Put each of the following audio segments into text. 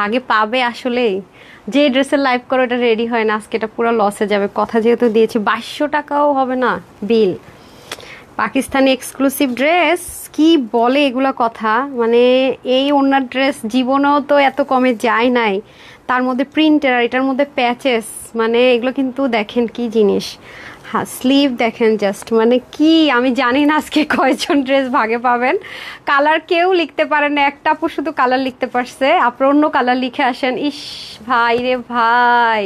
ভাগে পাবে আসলে? যে ড্রেসের লাইভ করো এটা রেডি হয় না, আজকে এটা পুরো লসে যাবে। কথা যেহেতু দিয়েছি, 2200 টাকাও হবে না বিল। পাকিস্তানি এক্সক্লুসিভ ড্রেস কি বলে এগুলা কথা, মানে এই ওনার ড্রেস জীবনেও তো এত কমে যায় নাই। তার মধ্যে প্রিন্টের আর এটার মধ্যে প্যাচেস, মানে এগুলো কিন্তু দেখেন কি জিনিস। হ্যাঁ, স্লিভ দেখেন জাস্ট, মানে কি আমি জানি না আজকে কয়জন ড্রেস ভাগে পাবেন। কালার কেউ লিখতে পারেন না, একটা আপু শুধু কালার লিখতে পারছে, আপনার অন্য কালার লিখে আসেন। ইস ভাই রে ভাই,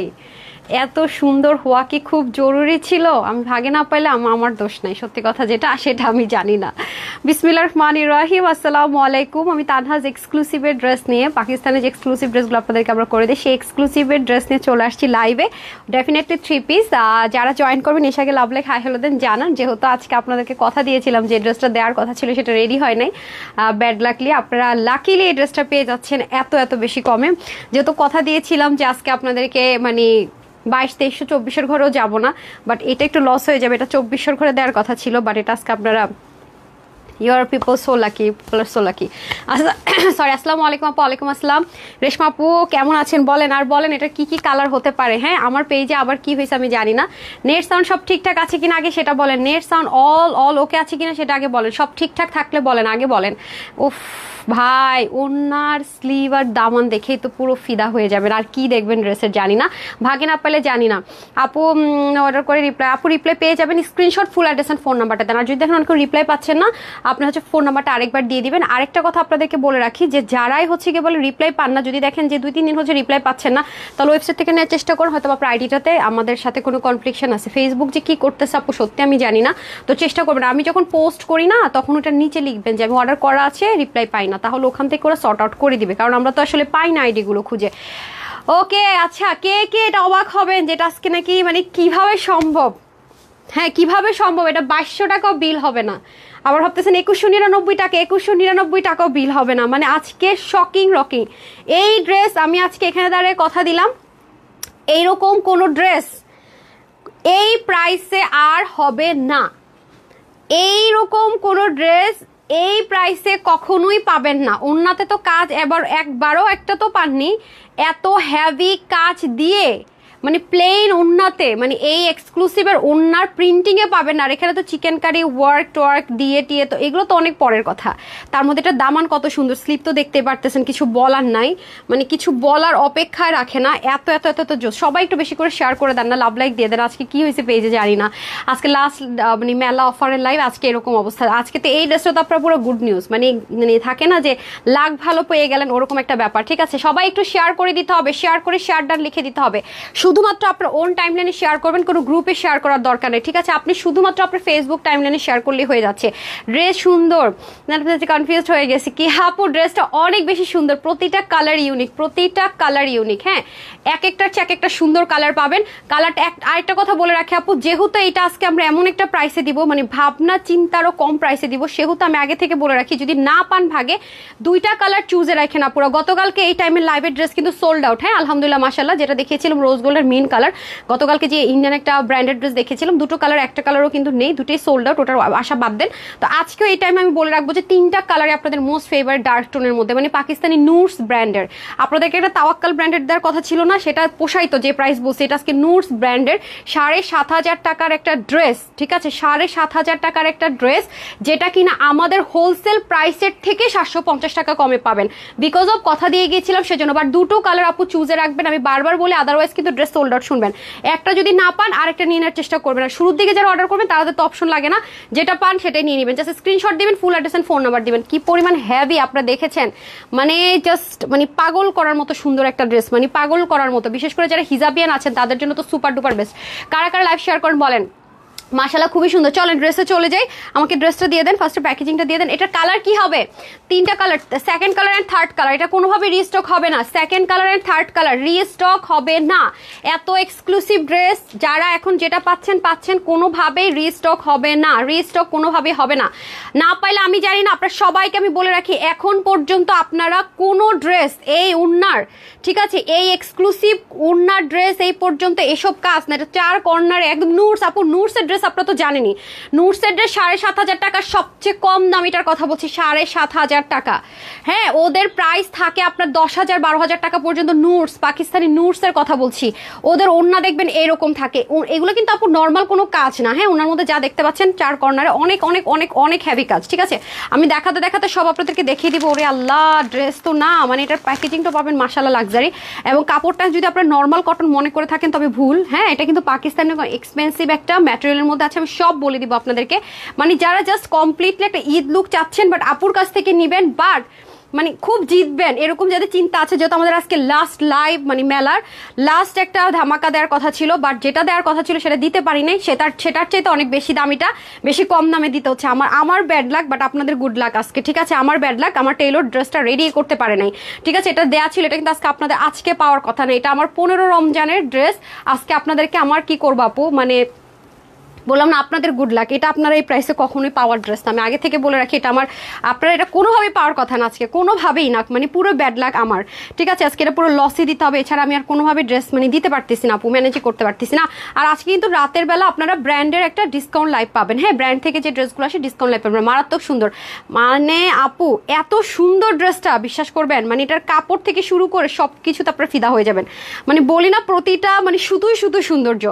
এত সুন্দর হওয়া কি খুব জরুরি ছিল? আমি ভাগে না পাইলে আমার দোষ নাই, সত্যি কথা যেটা সেটা আমি জানি না। বিসমিল্লাহির রহমানির রহিম, আসসালামু আলাইকুম। আমি তানহাজ এক্সক্লুসিভের ড্রেস নিয়ে, পাকিস্তানের যে এক্সক্লুসিভ ড্রেসগুলো আপনাদেরকে আমরা করে দিই, সেই এক্সক্লুসিভের ড্রেস নিয়ে চলে আসছি লাইভে। Definitely 3 piece. যারা জয়েন করবেন এসে আগে লাভ লাইক হাই হ্যালো দেন জানান, যেহেতু আজকে আপনাদেরকে কথা দিয়েছিলাম যে ড্রেসটা দেওয়ার কথা ছিল সেটা রেডি হয় নাই। ব্যাড লাকলি আপনারা লাকিলি এই ড্রেসটা পেয়ে যাচ্ছেন এত এত বেশি কমে। যেহেতু কথা দিয়েছিলাম যে আজকে আপনাদেরকে মানে 2200, 2300, 2400 ঘরেও যাবো না, বাট এটা একটু লস হয়ে যাবে। এটা 2400 ঘরে দেওয়ার কথা ছিল, বাট এটা আজকে আপনারা your people so lucky, so lucky. আচ্ছা সরি, আসসালামু আলাইকুম আপু। ওয়ালাইকুম আসসালাম। রেশমা আপু কেমন আছেন বলেন, আর বলেন এটা কি কি কালার হতে পারে। হ্যাঁ, আমার পেজে আবার কি হয়েছে আমি জানি না। নেট সাউন্ড সব ঠিকঠাক আছে কিনা আগে সেটা বলেন। নেট সাউন্ড অল ওকে আছে কিনা সেটা আগে বলেন। সব ঠিকঠাক থাকলে বলেন, আগে বলেন। উফ ভাই, ওনার স্লিভ আর দামান দেখেই তো পুরো ফিদা হয়ে যাবেন। আর কি দেখবেন ড্রেসের জানি না, ভাগে না পেলে জানি না। আপু অর্ডার করে রিপ্লাই, আপু রিপ্লাই পেয়ে যাবেন। Screenshot full address and phone নাম্বারটা দেন। আর যদি দেখেন অনেক রিপ্লাই পাচ্ছেন না, আপনি হচ্ছে ফোন নাম্বারটা আরেকবার দিয়ে দিবেন। আরেকটা কথা আপনাদেরকে বলে রাখি, যে যারাই হচ্ছে কি বলে রিপ্লাই পান না, যদি দেখেন যে 2-3 দিন হচ্ছে রিপ্লাই পাচ্ছেন না, তাহলে ওয়েবসাইট থেকে নেওয়ার চেষ্টা করুন। হয়তো আপনার আইডিটাতে আমাদের সাথে কোনো কনফ্লিকশন আছে। ফেসবুক যে কি করতেছে আপু সত্যি আমি জানি না, তো চেষ্টা করবেন। আমি যখন পোস্ট করি না তখন ওটা নিচে লিখবেন যে আমি অর্ডার করা আছে, রিপ্লাই পাই না, তাহলে ওখান থেকে ওরা সর্ট আউট করে দিবে, কারণ আমরা তো আসলে পাই না আইডিগুলো খুঁজে। ওকে আচ্ছা, কে কে এটা অবাক হবেন যেটা আজকে নাকি মানে কিভাবে সম্ভব? হ্যাঁ, কিভাবে সম্ভব এটা 2200 টাকাও বিল হবে না? আবার ভাবতেছেন 2199 টাকা, 2199 টাকাও বিল হবে না? মানে আজকে শকিং রকিং এই ড্রেস। আমি আজকে এখানে দাঁড়িয়ে কথা দিলাম, এইরকম কোনো ড্রেস এই প্রাইসে আর হবে না। এইরকম কোনো ড্রেস এই প্রাইসে কখনোই পাবেন না। ওন্নাতে তো কাজ এবার একবারও একটা তো পাননি, এত হ্যাভি কাজ দিয়ে, মানে প্লেন ওন্নাতে, মানে এই এক্সক্লুসিভের ওন্নার প্রিন্টিংয়ে পাবেন না। আর এখানে তো চিকেন কারি ওয়ার্ক দিয়ে টিয়ে, তো এগুলো তো অনেক পরের কথা। তার মধ্যে এটা দামান কত সুন্দর, স্লিপ তো দেখতে পারতেছেন, কিছু বলার নাই, মানে কিছু বলার অপেক্ষায় রাখে না। এত এত এত এত জোস। সবাই একটু বেশি করে শেয়ার করে দেন না, লাভ লাইক দিয়ে দেন। আজকে কি হয়েছে পেজে জানি না, আজকে লাস্ট মানে মেলা অফারের লাইভ, আজকে এরকম অবস্থা। আজকে তো এই ড্রেসটা তো আপনার পুরো গুড নিউজ, মানে থাকে না যে লাখ ভালো পেয়ে গেলেন, ওরকম একটা ব্যাপার। ঠিক আছে, সবাই একটু শেয়ার করে দিতে হবে, শেয়ার করে শেয়ার ডান লিখে দিতে হবে। শুধুমাত্র আপনার ওন টাইমলাইনে শেয়ার করবেন, কোনো গ্রুপে শেয়ার করার দরকার নেই। ঠিক আছে, আপনি শুধুমাত্র আপনার ফেসবুক টাইমলাইনে শেয়ার করলেই হয়ে যাচ্ছে। ড্রেস সুন্দর, কনফিউজ হয়ে গেছি কি আপু? ড্রেসটা অনেক বেশি সুন্দর, প্রতিটা কালার ইউনিক, প্রতিটা কালার ইউনিক। হ্যাঁ, এক একটার চেয়ে এক একটা সুন্দর কালার পাবেন। কালারটা আরেকটা কথা বলে রাখি আপু, যেহেতু এটা আজকে আমরা এমন একটা প্রাইসে দিব, মানে ভাবনা চিন্তারও কম প্রাইসে দিব, সেহেতু আমি আগে থেকে বলে রাখি, যদি না পান ভাগে 2টা কালার চুজে রাখেন আপুরা। গতকালকে এই টাইমের লাইভের ড্রেস কিন্তু সোল্ড আউট। হ্যাঁ, আলহামদুলিল্লাহ মাশাআল্লাহ। যেটা দেখিয়েছিলাম রোজ গোল্ডের মেইন কালার, গতকালকে যে ইন্ডিয়ান একটা ব্র্যান্ডেড ড্রেস দেখেছিলাম, 2টো কালার, একটা কালারও কিন্তু নেই, দুটোই সোল্ড আউট, ওটার আশা বাদ দেন। তো আজকেও এই টাইমে আমি বলে রাখবো যে 3টা কালারে আপনাদের মোস্ট ফেভারিট ডার্ক টোনের মধ্যে, মানে পাকিস্তানি নুরস ব্র্যান্ডের। আপনাদেরকে একটা তাওয়াক্কাল ব্র্যান্ডের দেওয়ার কথা ছিল না, সেটা পোষাইতো যে প্রাইস বলছে। এটা আজকে নুরস ব্র্যান্ডের 7,500 টাকার একটা ড্রেস। ঠিক আছে, 7,500 টাকার একটা ড্রেস, যেটা কিনা আমাদের হোলসেল প্রাইসের থেকে 750 টাকা কমে পাবেন। বিকজ অফ কথা দিয়ে গিয়েছিলাম সেজন্য। বাট 2টো কালার আপু চুজে রাখবেন, আমি বারবার বলে, আদারওয়াইজ কিন্তু ড্রেস সোল্ড আউট। শুনবেন, একটা যদি না পান আরেকটা নিয়ে নেওয়ার চেষ্টা করবেন। আর শুরুর দিকে যারা অর্ডার করবেন তাদের তো অপশন লাগে না, যেটা পান সেটাই নিয়ে নেবেন। জাস্ট স্ক্রিনশট দিবেন, full address and phone number দিবেন। কি পরিমাণ হ্যাভি আপনারা দেখেছেন, মানে জাস্ট মানে পাগল করার মতো সুন্দর একটা ড্রেস, মানে পাগল করার মতো। বিশেষ করে যারা হিজাবিয়ান আছেন তাদের জন্য তো সুপার ডুপার বেস্ট। কারা কারা লাইভ শেয়ার করেন বলেন। মাশাআল্লাহ খুবই সুন্দর। চলেন ড্রেসে চলে যাই, আমাকে ড্রেসটা দিয়ে দেন, ফার্স্টে প্যাকেজিংটা দিয়ে দেন। এটার কালার কি হবে? 3টা colour, second colour and third colour. এটা কোনোভাবে রিস্টক হবে না, second colour and third colour restock হবে না। এত এক্সক্লুসিভ ড্রেস যারা এখন যেটা পাচ্ছেন কোনোভাবেই রিস্টক হবে না, রিস্টক কোনোভাবেই হবে না। না পাইলে আমি জানি না, আপনার সবাইকে আমি বলে রাখি, এখন পর্যন্ত আপনারা কোনো ড্রেস এই উন্নার, ঠিক আছে, এই এক্সক্লুসিভ উন্নার ড্রেস এই পর্যন্ত এসব কাজ না, এটা 4 কর্নারে একদম নুরস আপু, নুরসের ড্রেস আপনারা তো জানেনই, নুটসের ড্রেস 7,500 টাকা, সবচেয়ে কম দামিটার কথা বলছি, 7,500 টাকা। হ্যাঁ, ওদের প্রাইস থাকে আপনার 10,000 12,000 টাকা পর্যন্ত। নুটস, পাকিস্তানি নুটসের কথা বলছি, ওদের ওড়না দেখবেন এরকম থাকে। এগুলো কিন্তু আপু নর্মাল কোনো কাজ না। হ্যাঁ, ওনার মধ্যে যা দেখতে পাচ্ছেন 4 কর্নারে অনেক অনেক অনেক অনেক হেভি কাজ। ঠিক আছে, আমি দেখাতে দেখাতে সব আপনাদেরকে দেখিয়ে দিব। ওরে আল্লাহ, ড্রেস তো না, মানে এটার প্যাকেজিংটা পাবেন মাশাআল্লাহ লাক্সারি, এবং কাপড়টা যদি আপনারা নর্মাল কটন মনে করে থাকেন তবে ভুল। হ্যাঁ, এটা কিন্তু পাকিস্তানি এক্সপেন্সিভ একটা ম্যাটেরিয়ালের মধ্যে আছে, আমি সব বলে দিব আপনাদেরকে। মানে যারা জাস্ট কমপ্লিটলি একটা ঈদ লুক চাচ্ছেন বাট আপুর কাছ থেকে নিবেন, বাট মানে খুব জিতবেন এরকম যাদের চিন্তা আছে, যেহেতু আমাদের আজকে লাস্ট লাইভ মানে মেলার লাস্ট একটা ধামাকা দেওয়ার কথা ছিল, বাট যেটা দেওয়ার কথা ছিল সেটা দিতে পারি নাই, সেটার চাইতে অনেক বেশি দামিটা বেশি কম দামে দিতে হচ্ছে। আমার ব্যাড লাক, বাট আপনাদের গুড লাক আজকে। ঠিক আছে, আমার ব্যাড লাক, আমার টেইলর ড্রেসটা রেডি করতে পারে নাই। ঠিক আছে, এটা দেওয়া ছিল, এটা কিন্তু আজকে আপনাদের আজকে পাওয়ার কথা না। এটা আমার 15 রমজানের ড্রেস, আজকে আপনাদেরকে আমার কি করবো আপু, মানে বললাম না আপনাদের গুড লাক, এটা আপনারা এই প্রাইসে কখনোই পাওয়ার ড্রেস না, আমি আগে থেকে বলে রাখি। এটা আমার, আপনারা এটা কোনোভাবেই পাওয়ার কথা না আজকে, কোনোভাবেই না, মানে পুরো ব্যাড লাক আমার। ঠিক আছে, আজকে এটা পুরো লসই দিতে হবে, এছাড়া আমি আর কোনোভাবে ড্রেস মানে দিতে পারতেছি না আপু, ম্যানেজই করতে পারতেছি না। আর আজকে কিন্তু রাতের বেলা আপনারা ব্র্যান্ডের একটা ডিসকাউন্ট লাইভ পাবেন। হ্যাঁ, ব্র্যান্ড থেকে যে ড্রেসগুলো আসে ডিসকাউন্ট লাইভ পাবেন, মারাত্মক সুন্দর। মানে আপু এত সুন্দর ড্রেসটা, বিশ্বাস করবেন, মানে এটার কাপড় থেকে শুরু করে সব কিছুতে আপনারা ফিদা হয়ে যাবেন। মানে বলি না, প্রতিটা মানে শুধুই শুধু সৌন্দর্য,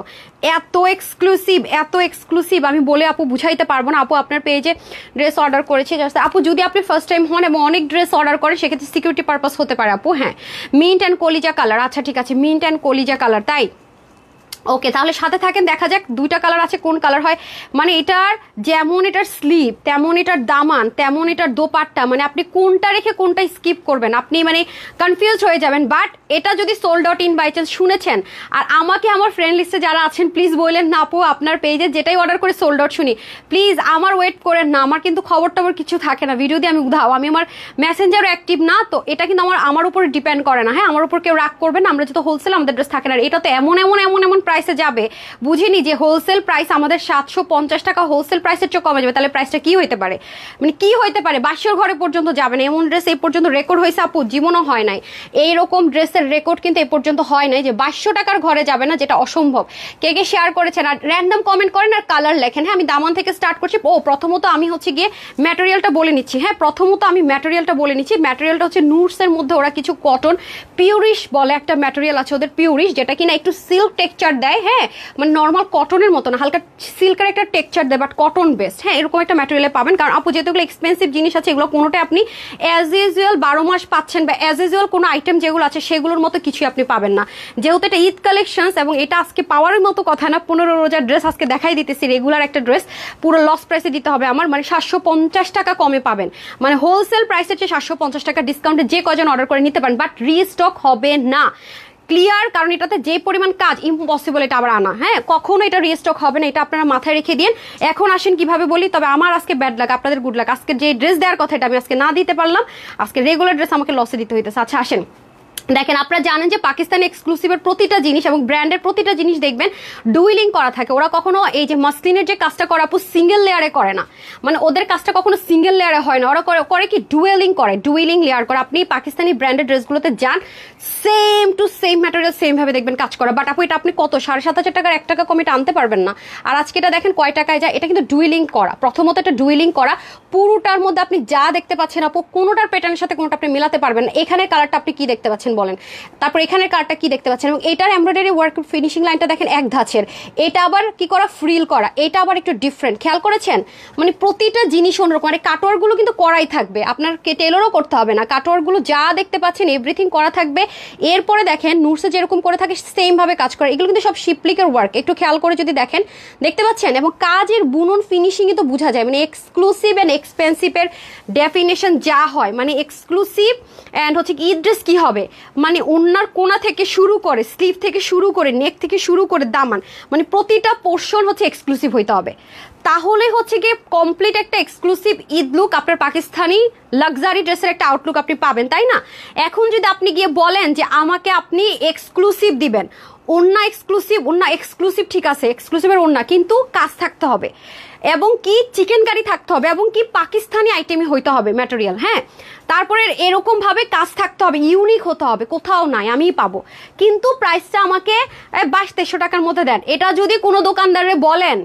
এত এক্সক্লুসিভ, এত এক্সক্লুসিভ, আমি বলে আপু বুঝাইতে পারবো না। আপু আপনার পেজে ড্রেস অর্ডার করেছি, আপু যদি আপনি ফার্স্ট টাইম হন এবং অনেক ড্রেস অর্ডার করেন সেক্ষেত্রে সিকিউরিটি পারপাস হতে পারে আপু। হ্যাঁ, মিন্ট অ্যান্ড কলিজা কালার, আচ্ছা ঠিক আছে, মিন্ট অ্যান্ড কলিজা কালার, তাই ওকে, তাহলে সাথে থাকেন, দেখা যাক দুইটা কালার আছে, কোন কালার হয়। মানে এটার যেমন এটার স্লিভ, তেমন এটার দামান, তেমন এটার দোপাট্টা, মানে আপনি কোনটা রেখে কোনটা স্কিপ করবেন আপনি মানে কনফিউজ হয়ে যাবেন। বাট এটা যদি sold out in by chance শুনেছেন, আর আমাকে আমার ফ্রেন্ড লিস্টে যারা আছেন প্লিজ বললেন না আপু আপনার পেজে যেটাই অর্ডার করে সোল্ড আউট শুনি, প্লিজ আমার ওয়েট করেন না, আমার কিন্তু খবর টবর কিছু থাকে না, ভিডিও দিয়ে আমি উধাও, আমি আমার মেসেঞ্জারও অ্যাক্টিভ না, তো এটা কিন্তু আমার উপর ডিপেন্ড করে না। হ্যাঁ, আমার উপর কেউ রাগ করবে না, আমরা যেহেতু হোলসেল আমাদের ড্রেস থাকে না। এটা তো এমন এমন এমন এমন প্রাইসে যাবে, বুঝিনি যে হোলসেল প্রাইস আমাদের 750 টাকা হোলসেল প্রাইসের চেয়ে কমে যাবে, তাহলে প্রাইসটা কি হইতে পারে, মানে কি হইতে পারে, 500 ঘরে পর্যন্ত যাবে না। এমন ড্রেস এই পর্যন্ত রেকর্ড হয়েছে আপু, জীবনও হয় নাই এইরকম ড্রেসের রেকর্ড, কিন্তু এই পর্যন্ত হয় নাই যে 500 টাকার ঘরে যাবে না, যেটা অসম্ভব। কে কে শেয়ার করেছেন আর র্যান্ডম কমেন্ট করেন আর কালার লেখেন। হ্যাঁ, আমি দামান থেকে স্টার্ট করছি। প্রথমত আমি হচ্ছে গিয়ে ম্যাটেরিয়ালটা বলে নিচ্ছি। হ্যাঁ, প্রথমত আমি ম্যাটেরিয়ালটা বলে নিচ্ছি। ম্যাটেরিয়ালটা হচ্ছে নুটসের মধ্যে ওরা কিছু কটন পিউরিশ বলে একটা ম্যাটেরিয়াল আছে ওদের, পিউরিশ, যেটা কিনা একটু সিল্ক টেক্সচার দেয়। হ্যাঁ, মানে নর্মাল কটনের মতো না, হালকা সিল্কের একটা টেক্সচার দেয়, বাট কটন বেস্ট। হ্যাঁ, এরকম একটা ম্যাটেরিয়ালে পাবেন, কারণ আপু যেহেতু এগুলো এক্সপেন্সিভ জিনিস আছে, এগুলো কোনোটাই আপনি অ্যাজ ইউজুয়াল 12 মাস পাচ্ছেন, বা অ্যাজ ইউজুয়াল কোনো আইটেম যেগুলো আছে সেগুলোর মতো কিছুই আপনি পাবেন না। যেহেতু এটা ঈদ কালেকশনস এবং এটা আজকে পাওয়ার মতো কথা না, 15 রোজার ড্রেস আজকে দেখাই দিতেছি, রেগুলার একটা ড্রেস পুরো লস প্রাইসে দিতে হবে আমার, মানে 750 টাকা কমে পাবেন, মানে হোলসেল প্রাইসের চেয়ে 750 টাকা ডিসকাউন্টে যে কজন অর্ডার করে নিতে পারেন, বাট রিস্টক হবে না, ক্লিয়ার, কারণ এটাতে যে পরিমাণ কাজ, ইম্পসিবল এটা আবার আনা। হ্যাঁ, কখনো এটা রিস্টক হবে না, এটা আপনারা মাথায় রেখে দিন। এখন আসেন কিভাবে বলি, তবে আমার আজকে ব্যাড লাক, আপনাদের গুড লাক। আজকে যে ড্রেস দেওয়ার কথা এটা আমি আজকে না দিতে পারলাম, আজকে রেগুলার ড্রেস আমাকে লসে দিতে হইতেছে। আচ্ছা আসেন, দেখেন আপনারা জানেন যে পাকিস্তানি এক্সক্লুসিভের প্রতিটা জিনিস এবং ব্র্যান্ডের প্রতিটা জিনিস দেখবেন ডুইলিং করা থাকে। ওরা কখনো এই যে মাসলিনের যে কাজটা করে আপু সিঙ্গেল লেয়ারে করে না, মানে ওদের কাজটা কখনো সিঙ্গেল লেয়ারে হয় না, ওরা করে কি ডুয়েলিং করে, ডুইলিং লেয়ার করে। আপনি পাকিস্তানি ব্র্যান্ডের ড্রেসগুলোতে যান, same to same material same ভাবে দেখবেন কাজ করা, বাট আপু এটা আপনি কত 7,500 টাকার 1 টাকা কম এটা আনতে পারবেন না। আর আজকে এটা দেখেন কয় টাকায় যায়, এটা কিন্তু ডুইলিং করা, প্রথমত এটা ডুইলিং করা, পুরোটার মধ্যে আপনি যা দেখতে পাচ্ছেন আপু কোনোটার প্যাটার্নের সাথে কোনোটা আপনি মিলাতে পারবেন না। এখানের কালারটা আপনি কি দেখতে পাচ্ছেন বলেন, তারপর এখানের কালারটা কি দেখতে পাচ্ছেন, এবং এটার এমব্রয়ডারি ওয়ার্ক ফিনিশিং লাইনটা দেখেন এক ধাঁচের, এটা আবার কি করা ফ্রিল করা, এটা আবার একটু ডিফারেন্ট, খেয়াল করেছেন, মানে প্রতিটা জিনিস অন্যরকম। মানে কাটওয়ার্ক গুলো কিন্তু করাই থাকবে, আপনার টেলরও করতে হবে না, কাটওয়ার্ক গুলো যা দেখতে পাচ্ছেন এভরিথিং করা থাকবে। এরপরে দেখেন নুটসে যেরকম করে থাকে সেম ভাবে কাজ করে, এগুলো কিন্তু সব শিপলিকের ওয়ার্ক, একটু খেয়াল করে যদি দেখেন দেখতে পাচ্ছেন, এবং কাজের বুনন ফিনিশিং তো বোঝা যায়, মানে এক্সক্লুসিভ এন্ড এক্সপেন্সিভের ডেফিনেশন যা হয়, মানে এক্সক্লুসিভ এন্ড হচ্ছে ঈদ ড্রেস কি হবে, মানে ওনার কোনা থেকে শুরু করে স্লিভ থেকে শুরু করে নেক থেকে শুরু করে দামান, মানে প্রতিটা পোর্শন হচ্ছে এক্সক্লুসিভ হইতে হবে, তাহলে হচ্ছে গিয়ে কমপ্লিট একটা এক্সক্লুসিভ ঈদ লুক, আপনার পাকিস্তানি লাক্সারি ড্রেসের একটা আউটলুক আপনি পাবেন, তাই না? এখন যদি আপনি গিয়ে বলেন যে আমাকে আপনি এক্সক্লুসিভ দিবেন, ওন্না এক্সক্লুসিভ ঠিক আছে, এক্সক্লুসিভের ওন্না কিন্তু কাজ থাকতে হবে, এবং কি চিকেন কারি থাকতে হবে, এবং কি পাকিস্তানি আইটেমই হইতে হবে ম্যাটেরিয়াল। হ্যাঁ, তারপরে এরকম ভাবে কাজ থাকতে হবে, ইউনিক হতে হবে, কোথাও নাই আমিই পাবো, কিন্তু প্রাইসটা আমাকে 2200-2300 টাকার মধ্যে দেন। এটা যদি কোনো দোকানদারে বলেন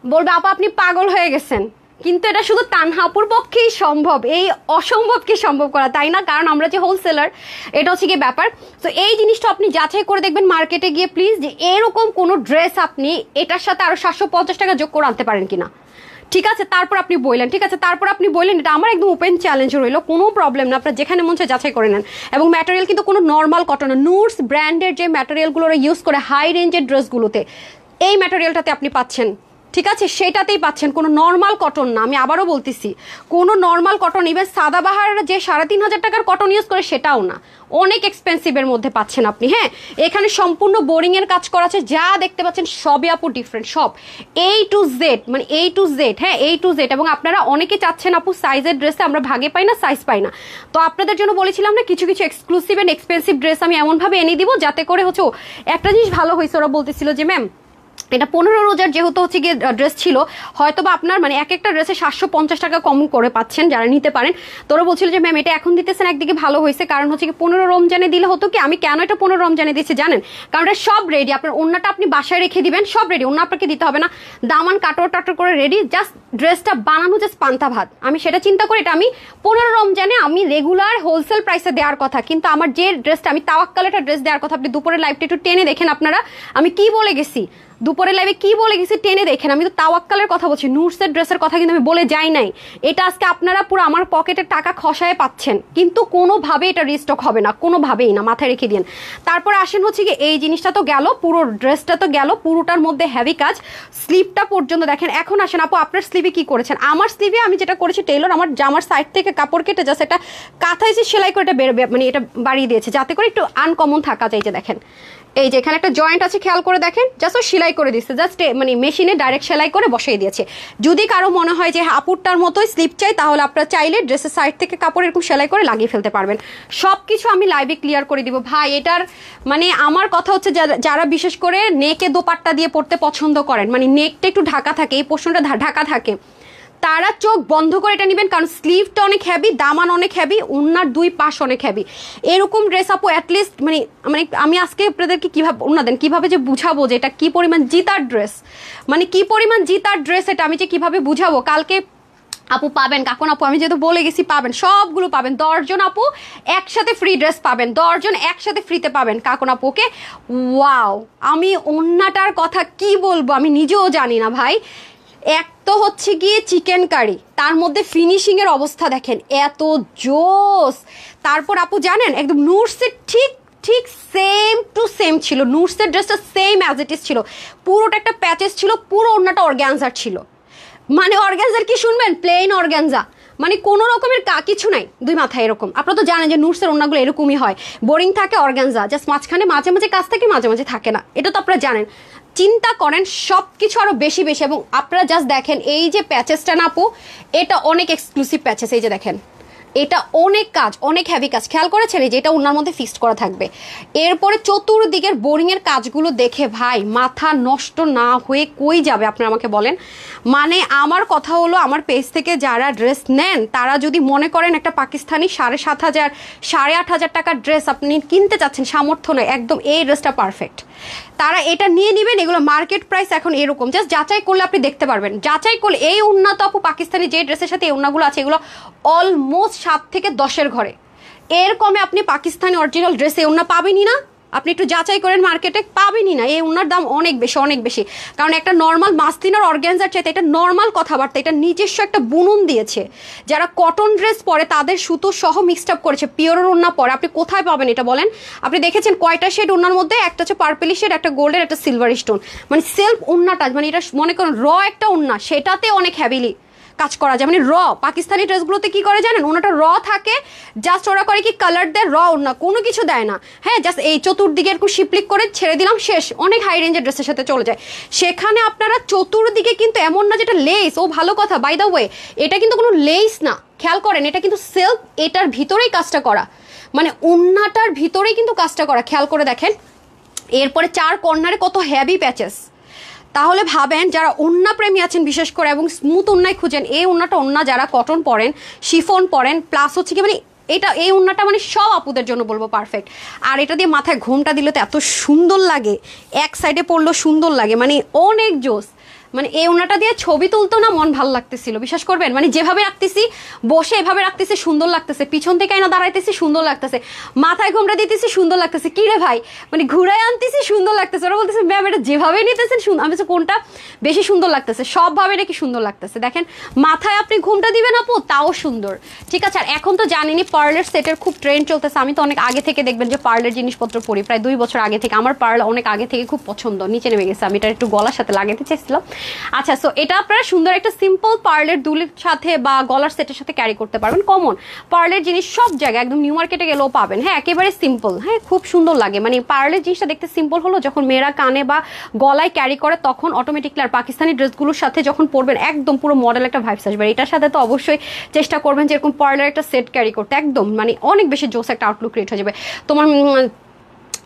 বলবে আপা আপনি পাগল হয়ে গেছেন, কিন্তু এটা শুধু তানহাপুর পক্ষেই সম্ভব, এই অসম্ভবকে সম্ভব করা, তাই না? কারণ আমরা যে হোলসেলার, এটা হচ্ছে কি ব্যাপার। তো এই জিনিসটা আপনি যাচাই করে দেখবেন মার্কেটে গিয়ে প্লিজ, যে এরকম কোনো ড্রেস আপনি এটার সাথে আরো 750 টাকা যোগ করে আনতে পারেন কিনা। ঠিক আছে, তারপর আপনি বললেন, ঠিক আছে, তারপর আপনি বললেন, এটা আমার একদম ওপেন চ্যালেঞ্জ রইলো, কোনো প্রবলেম না, আপনার যেখানে মন চায় যাচাই করে নেন। এবং ম্যাটেরিয়াল কিন্তু কোনো নর্মাল কটন না, নুটস ব্র্যান্ডের যে ম্যাটেরিয়ালগুলো ইউজ করে হাই রেঞ্জের ড্রেসগুলোতে, এই ম্যাটেরিয়ালটাতে আপনি পাচ্ছেন, ঠিক আছে, সেটাতেই পাচ্ছেন, কোনো নর্মাল কটন না। আমি আবারও বলতেছি, কোনো নর্মাল কটন, ইভেন সাদাবাহার যে 3,500 টাকার কটন ইউজ করে সেটাও না, অনেক এক্সপেন্সিভের মধ্যে পাচ্ছেন আপনি। হ্যাঁ, এখানে সম্পূর্ণ বোরিং এর কাজ করা আছে, যা দেখতে পাচ্ছেন সবই আপু ডিফারেন্ট, সব A to Z, মানে A to Z, হ্যাঁ A to Z। এবং আপনারা অনেকে চাচ্ছেন আপু সাইজের ড্রেসে আমরা ভাগে পাই না, সাইজ পাই না, তো আপনাদের জন্য বলেছিলাম না কিছু কিছু এক্সক্লুসিভ এন্ড এক্সপেন্সিভ ড্রেস আমি এমনভাবে এনে দিব যাতে করে হচ্ছে একটা জিনিস ভালো হয়েছে। ওরা বলতেছিল যে ম্যাম এটা 15 রোজার যেহেতু হচ্ছে গিয়ে ড্রেস ছিল, হয়তো বা আপনার মানে এক একটা ড্রেসে 750 টাকা কম করে পাচ্ছেন যারা নিতে পারেন। তোরা বলছিল যে ম্যাম এটা এখন দিতেছেন, একদিকে ভালো হয়েছে, কারণ হচ্ছে কি 15 রমজানে দিলে হতো কি, আমি কেন এটা 15 রমজানে দিচ্ছি জানেন? কারণ এটা সব রেডি, আপনার ওন্নাটা আপনি বাসায় রেখে দিবেন, সব রেডি, ওন্না আপনাকে দিতে হবে না, দামান কাটোর টাটোর করে রেডি, জাস্ট ড্রেসটা বানানো জাস্ট পান্তা ভাত। আমি সেটা চিন্তা করি, এটা আমি 15 রমজানে আমি রেগুলার হোলসেল প্রাইসে দেওয়ার কথা, কিন্তু আমার যে ড্রেসটা আমি তাওয়াক্কাল একটা ড্রেস দেওয়ার কথা, আপনি দুপুরের লাইভটা একটু টেনে দেখেন আপনারা, আমি কি বলে গেছি দুপুরের লাইভে, কি বলে গেছি টেনে দেখেন। আমি তো তাওয়াক্কালের কথা বলছি, নুটসের ড্রেসের কথা কিন্তু আমি বলে যাই নাই। এটা আজকে আপনারা পুরো আমার পকেটের টাকা খসায় পাচ্ছেন, কিন্তু কোনোভাবে এটা রিস্টক হবে না, কোনোভাবেই না, মাথায় রেখে দিন। তারপর আসেন হচ্ছে কি, এই জিনিসটা তো গেল, পুরো ড্রেসটা তো গেল, পুরোটার মধ্যে হেভি কাজ, স্লিভটা পর্যন্ত দেখেন। এখন আসেন আপু আপনার স্লিভে কি করেছেন? আমার স্লিভে আমি যেটা করেছি, টেলর আমার জামার সাইড থেকে কাপড় কেটে জাস্ট এটা কাঁথায় যে সেলাই করে এটা মানে এটা বাড়িয়ে দিয়েছে যাতে করে একটু আনকমন থাকা যায়। যে দেখেন এই যে এখানে একটা জয়েন্ট আছে, খেয়াল করে দেখেন, জাস্ট সেলাই করে দিচ্ছে, জাস্ট মানে মেশিনে ডাইরেক্ট সেলাই করে বসিয়ে দিয়েছে। যদি কারো মনে হয় যে আপুরটার মতোই স্লিপ চাই, তাহলে আপনারা চাইলে ড্রেসের সাইড থেকে কাপড় এরকম সেলাই করে লাগিয়ে ফেলতে পারবেন। সব কিছু আমি লাইভে ক্লিয়ার করে দিব ভাই। এটার মানে আমার কথা হচ্ছে, যারা বিশেষ করে নেকে দোপাট্টা দিয়ে পড়তে পছন্দ করেন, মানে নেকটা একটু ঢাকা থাকে, এই পোর্শনটা ঢাকা থাকে, তারা চোখ বন্ধ করে এটা নেবেন, কারণ স্লিভটা অনেক হেভি, দামান অনেক হেভি, উন্নার দুই পাশ অনেক হেভি। এরকম ড্রেস আপু অ্যাটলিস্ট মানে মানে আমি আজকে আপনাদেরকে কিভাবে উন্না দেন, কিভাবে যে বুঝাবো যে এটা কি পরিমাণ জিতার ড্রেস, মানে কি পরিমাণ জিতার ড্রেস এটা আমি যে কিভাবে বুঝাবো। কালকে আপু পাবেন, কাকুন আপু আমি যেহেতু বলে গেছি পাবেন, সবগুলো পাবেন, 10 জন আপু একসাথে ফ্রি ড্রেস পাবেন, 10 জন একসাথে ফ্রিতে পাবেন কাকুন আপু। ওকে, ওয়াও, আমি ওন্নাটার কথা কি বলবো আমি নিজেও জানি না ভাই। এক তো হচ্ছে গিয়ে চিকেন কারি, তার মধ্যে ফিনিশিং এর অবস্থা দেখেন এত জোস। তারপর আপু জানেন একদম নুটসের ঠিক ঠিক সেম টু সেম ছিল, নুটসের ড্রেসটা সেম অ্যাজ ইট ইজ ছিল, পুরোটা একটা প্যাচেস ছিল, পুরো ওন্নাটা অর্গ্যানজার ছিল, মানে অর্গ্যানজার কি শুনবেন, প্লেন অর্গ্যানজা, মানে কোনো রকমের কিছু নাই দুই মাথায় এরকম। আপনারা তো জানেন যে নুটসের ওন্নাগুলো এরকমই হয়, বোরিং থাকে, অর্গ্যানজা জাস্ট মাঝখানে মাঝে মাঝে কাজ থাকে, মাঝে মাঝে থাকে না, এটা তো আপনারা জানেন। চিন্তা করেন সব কিছু আরো বেশি বেশি, এবং আপনারা জাস্ট দেখেন এই যে প্যাচেসটা না আপু, এটা অনেক এক্সক্লুসিভ প্যাচেস, এই যে দেখেন এটা অনেক কাজ, অনেক হেভি কাজ, খেয়াল করেছেন এই যে এটা ওনার মধ্যে ফিক্সড করা থাকবে। এরপরে চতুর্দিকের বোরিং এর কাজগুলো দেখে ভাই মাথা নষ্ট না হয়ে কই যাবে আপনারা আমাকে বলেন। মানে আমার কথা হলো, আমার পেজ থেকে যারা ড্রেস নেন তারা যদি মনে করেন একটা পাকিস্তানি 7,500 8,500 টাকার ড্রেস আপনি কিনতে চাচ্ছেন, সামর্থ্য নয়, একদম এই ড্রেসটা পারফেক্ট, তারা এটা নিয়ে নেবেন। এগুলো মার্কেট প্রাইস এখন এরকম, জাস্ট যাচাই করলে আপনি দেখতে পারবেন, যাচাই করলে এই উন্না তো আপু পাকিস্তানি যে ড্রেসের সাথে এই উন্নাগুলো আছে এগুলো অলমোস্ট 7 থেকে 10-এর ঘরে, এর কমে আপনি পাকিস্তানি অরিজিনাল ড্রেসে উন্না পাবেনই না। আপনি একটু যাচাই করেন, মার্কেটে পাবেনই না, এই উন্নার দাম অনেক বেশি, অনেক বেশি। কারণ একটা নর্মাল মাসলিনার অর্গ্যানজার চাইতে এটা নর্মাল কথাবার্তা, এটা নিজস্ব একটা বুনন দিয়েছে, যারা কটন ড্রেস পরে তাদের সুতো সহ মিক্সড আপ করেছে, পিওরের উন্না পরে আপনি কোথায় পাবেন এটা বলেন? আপনি দেখেছেন কয়টা শেড উন্নার মধ্যে, একটা হচ্ছে পার্পেলি শেড, একটা গোল্ডের, একটা সিলভার স্টোন, মানে সেলফ উন্নাটা, মানে এটা মনে করেন র একটা উন্না, সেটাতে অনেক হ্যাভিলি কাজ করা যায়, মানে র। পাকিস্তানি ড্রেসগুলোতে কি করে জানেন, ওনাটা র থাকে, জাস্ট ওরা করে কি কালার দেয়, র ওনা কোনো কিছু দেয় না, হ্যাঁ জাস্ট এই চতুর্দিকে এরকম শিপলিক করে ছেড়ে দিলাম, শেষ, অনেক হাই রেঞ্জের ড্রেসের সাথে চলে যায়। সেখানে আপনারা চতুর্দিকে কিন্তু এমন না যেটা লেস, ও ভালো কথা, বাই দ্য ওয়ে এটা কিন্তু কোনো লেস না, খেয়াল করেন এটা কিন্তু সেলফ, এটার ভিতরেই কাজটা করা, মানে ওন্নাটার ভিতরেই কিন্তু কাজটা করা, খেয়াল করে দেখেন। এরপরে 4 কর্নারে কত হেভি প্যাচেস, তাহলে ভাবেন যারা ওন্না প্রেমী আছেন বিশেষ করে এবং স্মুথ ওন্নায় খুঁজেন, এই ওন্নাটা ওন্না যারা কটন পরেন, শিফন পরেন, প্লাস হচ্ছে কি মানে এটা এই ওন্নাটা মানে সব আপুদের জন্য বলবো পারফেক্ট। আর এটা দিয়ে মাথায় ঘোমটা দিলে তো এত সুন্দর লাগে, এক সাইডে পড়লেও সুন্দর লাগে, মানে অনেক জোস, মানে এই ওনাটা দিয়ে ছবি তুলতো না মন ভালো লাগতেছিল, বিশ্বাস করবেন। মানে যেভাবে রাখতেছি, বসে এভাবে রাখতেছি সুন্দর লাগতেছে, পিছন থেকে আইনা দাঁড়াইতেছি সুন্দর লাগতেছে, মাথায় ঘোমটা দিতেছি সুন্দর লাগতেছে, কি রে ভাই মানে ঘুরাই আনতেছি সুন্দর লাগতেছে। ওরা বলতেছে ম্যাম এটা যেভাবে নিতেছেন আমি বলছি কোনটা বেশি সুন্দর লাগতেছে, সবভাবে নাকি সুন্দর লাগতেছে। দেখেন মাথায় আপনি ঘোমটা দিবেন আপু, তাও সুন্দর, ঠিক আছে। আর এখন তো জানিনি পার্লের সেটের খুব ট্রেন্ড চলতেছে। আমি তো অনেক আগে থেকে দেখবেন যে পার্লের জিনিসপত্র পরি, প্রায় 2 বছর আগে থেকে। আমার পার্ল অনেক আগে থেকে খুব পছন্দ, নিচে নেমে গেছে, আমি এটা একটু গলার সাথে লাগাতে চাইছিলাম। আচ্ছা, সো এটা আপনারা সুন্দর একটা সিম্পল পার্লের দুলের সাথে বা গলার সেটের সাথে ক্যারি করতে পারবেন। কমন পার্লের জিনিস সব জায়গায় একদম নিউ মার্কেটে গেলেও পাবেন। হ্যাঁ, একেবারে সিম্পল, হ্যাঁ খুব সুন্দর লাগে। মানে পার্লের জিনিসটা দেখতে সিম্পল হলো, যখন মেয়েরা কানে বা গলায় ক্যারি করে তখন অটোমেটিকলি আর পাকিস্তানি ড্রেসগুলোর সাথে যখন পরবেন একদম পুরো মডেল একটা ভাইবস আসবে। এটার সাথে তো অবশ্যই চেষ্টা করবেন যে এরকম পার্লের একটা সেট ক্যারি করতে, একদম মানে অনেক বেশি জোস একটা আউটলুক ক্রিয়েট হয়ে যাবে তোমার।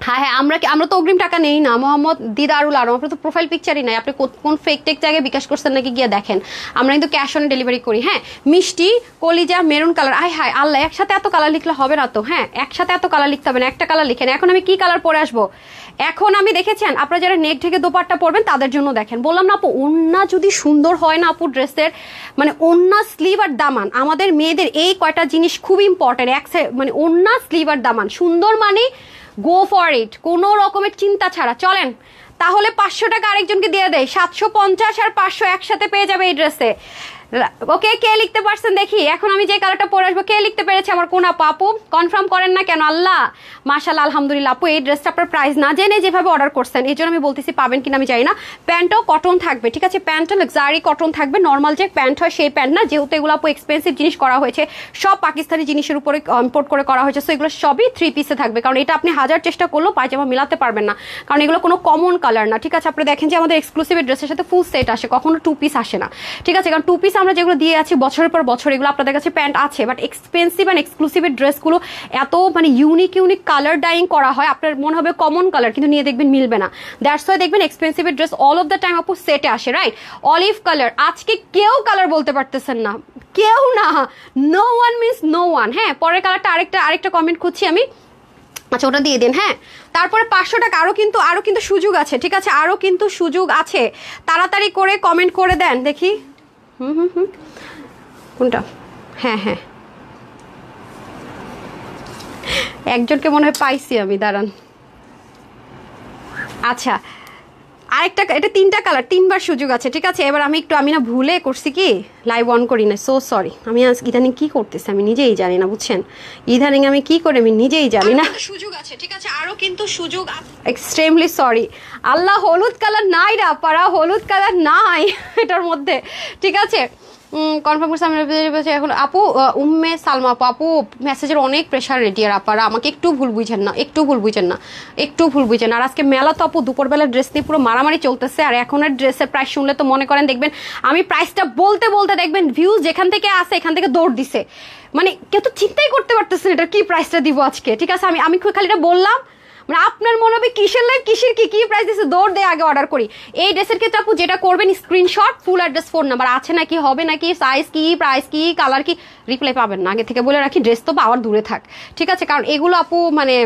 হ্যাঁ হ্যাঁ, আমরা তো অগ্রিম টাকা নেই না মোহাম্মদ দিদারুল আলম, আপনার তো প্রোফাইল পিকচারই নাই, আপনি কোন ফেক টেক জায়গায় বিকাশ করছেন নাকি গিয়ে দেখেন। আমরা কিন্তু ক্যাশ অন ডেলিভারি করি। হ্যাঁ, মিষ্টি কলিজা মেরুন কালার, আয় হায় আল্লাহ, একসাথে এত কালার লিখলে হবে না তো। হ্যাঁ, একসাথে এত কালার লিখতে হবে না, একটা কালার লিখেন। এখন আমি কি কালার পরে আসবো, এখন আমি দেখেছেন আপনারা যারা নেক ঢেকে দোপাট্টা পরবেন তাদের জন্য দেখেন, বললাম না আপু ওন্না যদি সুন্দর হয় না আপু ড্রেসের, মানে ওন্না স্লিভ আর দামান, আমাদের মেয়েদের এই কয়টা জিনিস খুব ইম্পর্টেন্ট। মানে ওন্না স্লিভ আর দামান সুন্দর মানে গো ফর ইট, কোনো রকমের চিন্তা ছাড়া চলেন। তাহলে 500 টাকা আরেকজনকে দিয়ে দেয়, 750 আর 500 একসাথে পেয়ে যাবে এই ড্রেসে। ওকে, কে লিখতে পারছেন দেখি। এখন আমি যে কালারটা পরে আসবো, কে লিখতে পেরেছে আমার কোন আপু কনফার্ম করেন না কেন। আল্লাহ মাশাআল্লাহ আলহামদুলিল্লাহ। আপু এই ড্রেসটা আপনার প্রাইস না জেনে যেভাবে অর্ডার করছেন এই জন্য আমি বলতেছি পাবেন কিনা আমি জানি না। প্যান্টও কটন থাকবে, ঠিক আছে, প্যান্টও লাক্সারি কটন থাকবে, নর্মাল যে প্যান্ট হয় সেই প্যান্ট না, যেহেতু এগুলো আপু এক্সপেন্সিভ জিনিস করা হয়েছে, সব পাকিস্তানি জিনিসের উপরে ইম্পোর্ট করে করা হয়েছে, সো এগুলো সবই 3 পিসে থাকবে। কারণ এটা আপনি হাজার চেষ্টা করলেও পায়জামা মিলাতে পারবেন না, কারণ এগুলো কোনো কমন কালার না, ঠিক আছে। আপনি দেখেন যে আমাদের এক্সক্লুসিভ ড্রেসের সাথে ফুল সেট আসে, কখনো 2 পিস আসে না, ঠিক আছে। কারণ 2 পিস আমরা যেগুলো দিয়ে আছি বছরের পর বছর, এগুলো আপনাদের কাছে প্যান্ট আছে, বাট এক্সপেন্সিভ অ্যান্ড এক্সক্লুসিভ ড্রেসগুলো এত মানে ইউনিক কালার ডাইং করা হয়, আপনার মনে হবে কমন কালার, কিন্তু নিয়ে দেখবেন মিলবে না। দ্যাটস ওয়াই দেখবেন expensive dress all of the time আপু সেটে আসে, রাইট। অলিভ কালার, আজকে কেউ কালার বলতে পারতেছেন না, কেউ না, no one means no one. হ্যাঁ, পরের কালারটা আরেকটা কমেন্ট খুঁজছি আমি, আচ্ছা ওটা দিয়ে দিন। হ্যাঁ, তারপরে 500 টাকা আরো কিন্তু সুযোগ আছে, ঠিক আছে, আরো কিন্তু সুযোগ আছে, তাড়াতাড়ি করে কমেন্ট করে দেন দেখি। কোনটা, হ্যাঁ হ্যাঁ, একজনকে মনে হয় পাইছি আমি, দাঁড়ান। আচ্ছা আরেকটা, এটা 3টা কালার, 3বার সুযোগ আছে, ঠিক আছে। এবার আমি না ভুলে করছি কি, লাইভ অন করি না, সো সরি। আমি আজ ইদানিং কি করতেছি আমি নিজেই জানি না, বুঝছেন, ইদানিং আমি কি করে আমি নিজেই জানি না। সুযোগ আছে, ঠিক আছে, আরো কিন্তু সুযোগ, এক্সট্রিমলি সরি। আল্লাহ, হলুদ কালার নাই রা পারা, হলুদ কালার নাই এটার মধ্যে, ঠিক আছে। কনফার্ম করছি এখন আপু। উম্মে সালমা আপু মেসেজের অনেক প্রেশার রেডিয়ার আপারা, আমাকে একটু ভুল বুঝেন না, একটু ভুল বুঝেন। আর আজকে মেলা তো আপু দুপুরবেলা ড্রেস নিয়ে পুরো মারামারি চলতেছে, আর এখনের ড্রেসের প্রাইস শুনলে তো মনে করেন দেখবেন আমি প্রাইসটা বলতে দেখবেন ভিউজ যেখান থেকে আসে এখান থেকে দৌড় দিছে, মানে কেউ তো চিন্তাই করতে পারতেছেন এটা কি প্রাইসটা দিব আজকে, ঠিক আছে। আমি খালি এটা বললাম, মানে আপনার মনে হবে কিসের লাইভ কিসের কি প্রাইস দিচ্ছে, দৌড় দিয়ে আগে অর্ডার করি। এই ড্রেসের ক্ষেত্রে আপু যেটা করবেন, screenshot, full address, phone number আছে নাকি, হবে নাকি, সাইজ কি, প্রাইস কি, কালার কি, রিপ্লাই পাবেন না, আগে থেকে বলে রাখি। ড্রেস তো পাওয়ার দূরে থাক, ঠিক আছে, কারণ এগুলো আপু মানে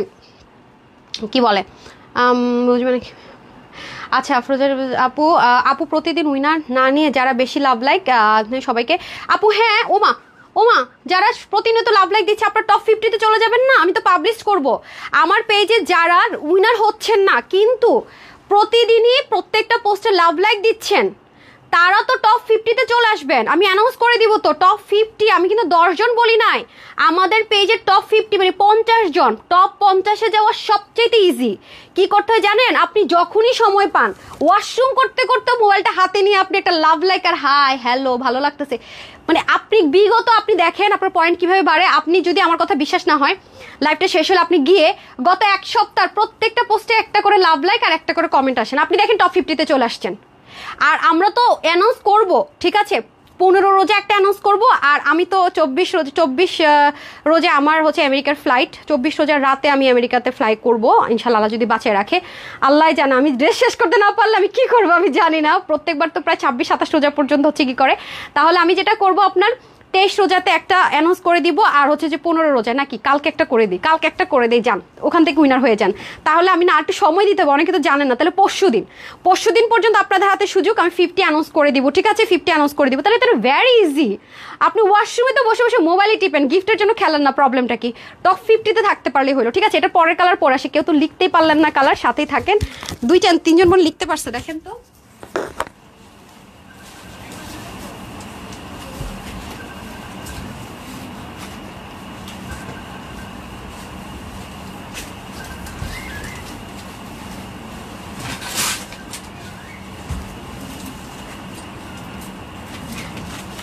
কি বলে বুঝবে নাকি। আচ্ছা আফরোজা আপু প্রতিদিন উইনার না নিয়ে যারা বেশি লাভ লাইক সবাইকে আপু, হ্যাঁ ওমা যারা প্রতিনিয়ত লাভ লাইক দিচ্ছে আপনার টপ 50-তে চলে যাবেন না, আমি তো পাবলিশ করব আমার পেজে যারা উইনার হচ্ছেন না কিন্তু প্রতিদিনই প্রত্যেকটা পোস্টে লাভ লাইক দিচ্ছেন, তারা তো টপ 50-তে চলে আসবেন, আমি অ্যানাউন্স করে দিব তো টপ 50। আমি কিন্তু 10 জন বলি নাই, আমাদের পেজের টপ 50 মানে 50 জন, টপ 50-এ যাওয়া সবচেয়ে ইজি। কি করতে হয় জানেন, আপনি যখনই সময় পান ওয়াশরুম করতে করতে মোবাইলটা হাতে নিয়ে আপনি একটা লাভ লাইক আর হাই হ্যালো ভালো লাগতেছে, মানে আপনি বিগত আপনি দেখেন আপনার পয়েন্ট কিভাবে বাড়ে। আপনি যদি আমার কথা বিশ্বাস না হয়, লাইভটা শেষ হলে আপনি গিয়ে গত 1 সপ্তাহ প্রত্যেকটা পোস্টে একটা করে লাভ লাইক আর একটা করে কমেন্ট আসেন, আপনি দেখেন টপ 50-তে চলে আসছেন। আর আমরা তো অ্যানাউন্স করব, ঠিক আছে, 15 রোজা একটা অ্যানাউন্স করব, আর আমি তো 24 রোজে আমার হচ্ছে আমেরিকার ফ্লাইট, 24 রোজার রাতে আমি আমেরিকাতে ফ্লাই করব ইনশাআল্লাহ, আল্লাহ যদি বাঁচিয়ে রাখে, আল্লাহ জানে। আমি ড্রেস শেষ করতে না পারলে আমি কি করব আমি জানি না, প্রত্যেকবার তো প্রায় 26-27 রোজা পর্যন্ত হচ্ছে কি করে। তাহলে আমি যেটা করব আপনার 23 রোজাতে একটা অ্যানাউন্স করে দিব, আর হচ্ছে যে 15 রোজায় নাকি কালকে একটা করে দিই, কালকে একটা করে দিই, যান ওখান থেকে উইনার হয়ে যান। তাহলে আমি না আর একটু সময় দিতে হবে, অনেকে তো জানেন না। তাহলে পরশুদিন পর্যন্ত আপনাদের হাতে সুযোগ, আমি 50 অ্যানাউন্স করে দিব, ঠিক আছে? 50 অ্যানাউন্স করে দিব। তাহলে এটা ভেরি ইজি। আপনি ওয়াশরুমে তো বসে বসে মোবাইলে টিপেন, গিফটের জন্য খেলেন না, প্রবলেমটা কি? টপ 50-তে থাকতে পারলেই হলো, ঠিক আছে? এটা পরের কালার পরে আসে, কেউ তো লিখতেই পারলেন না কালার, সাথেই থাকেন। 2-3 জন লিখতে পারছে, দেখেন তো।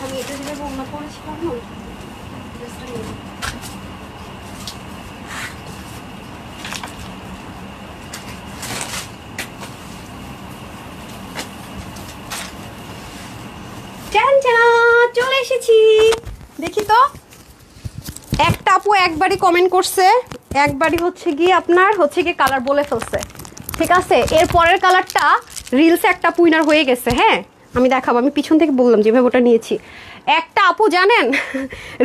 আমি এটা যেটা বন্যা পড়েছিলাম না, চলে এসেছি। দেখি তো, একটা আপু একবারই কমেন্ট করছে, একবারই হচ্ছে গিয়ে আপনার হচ্ছে গিয়ে কালার বলে ফেলছে, ঠিক আছে? এর পরের কালারটা রিলসে একটা উইনার হয়ে গেছে। হ্যাঁ, আমি দেখাবো, আমি পিছন থেকে বললাম যেভাবে ওটা নিয়েছি। একটা আপু জানেন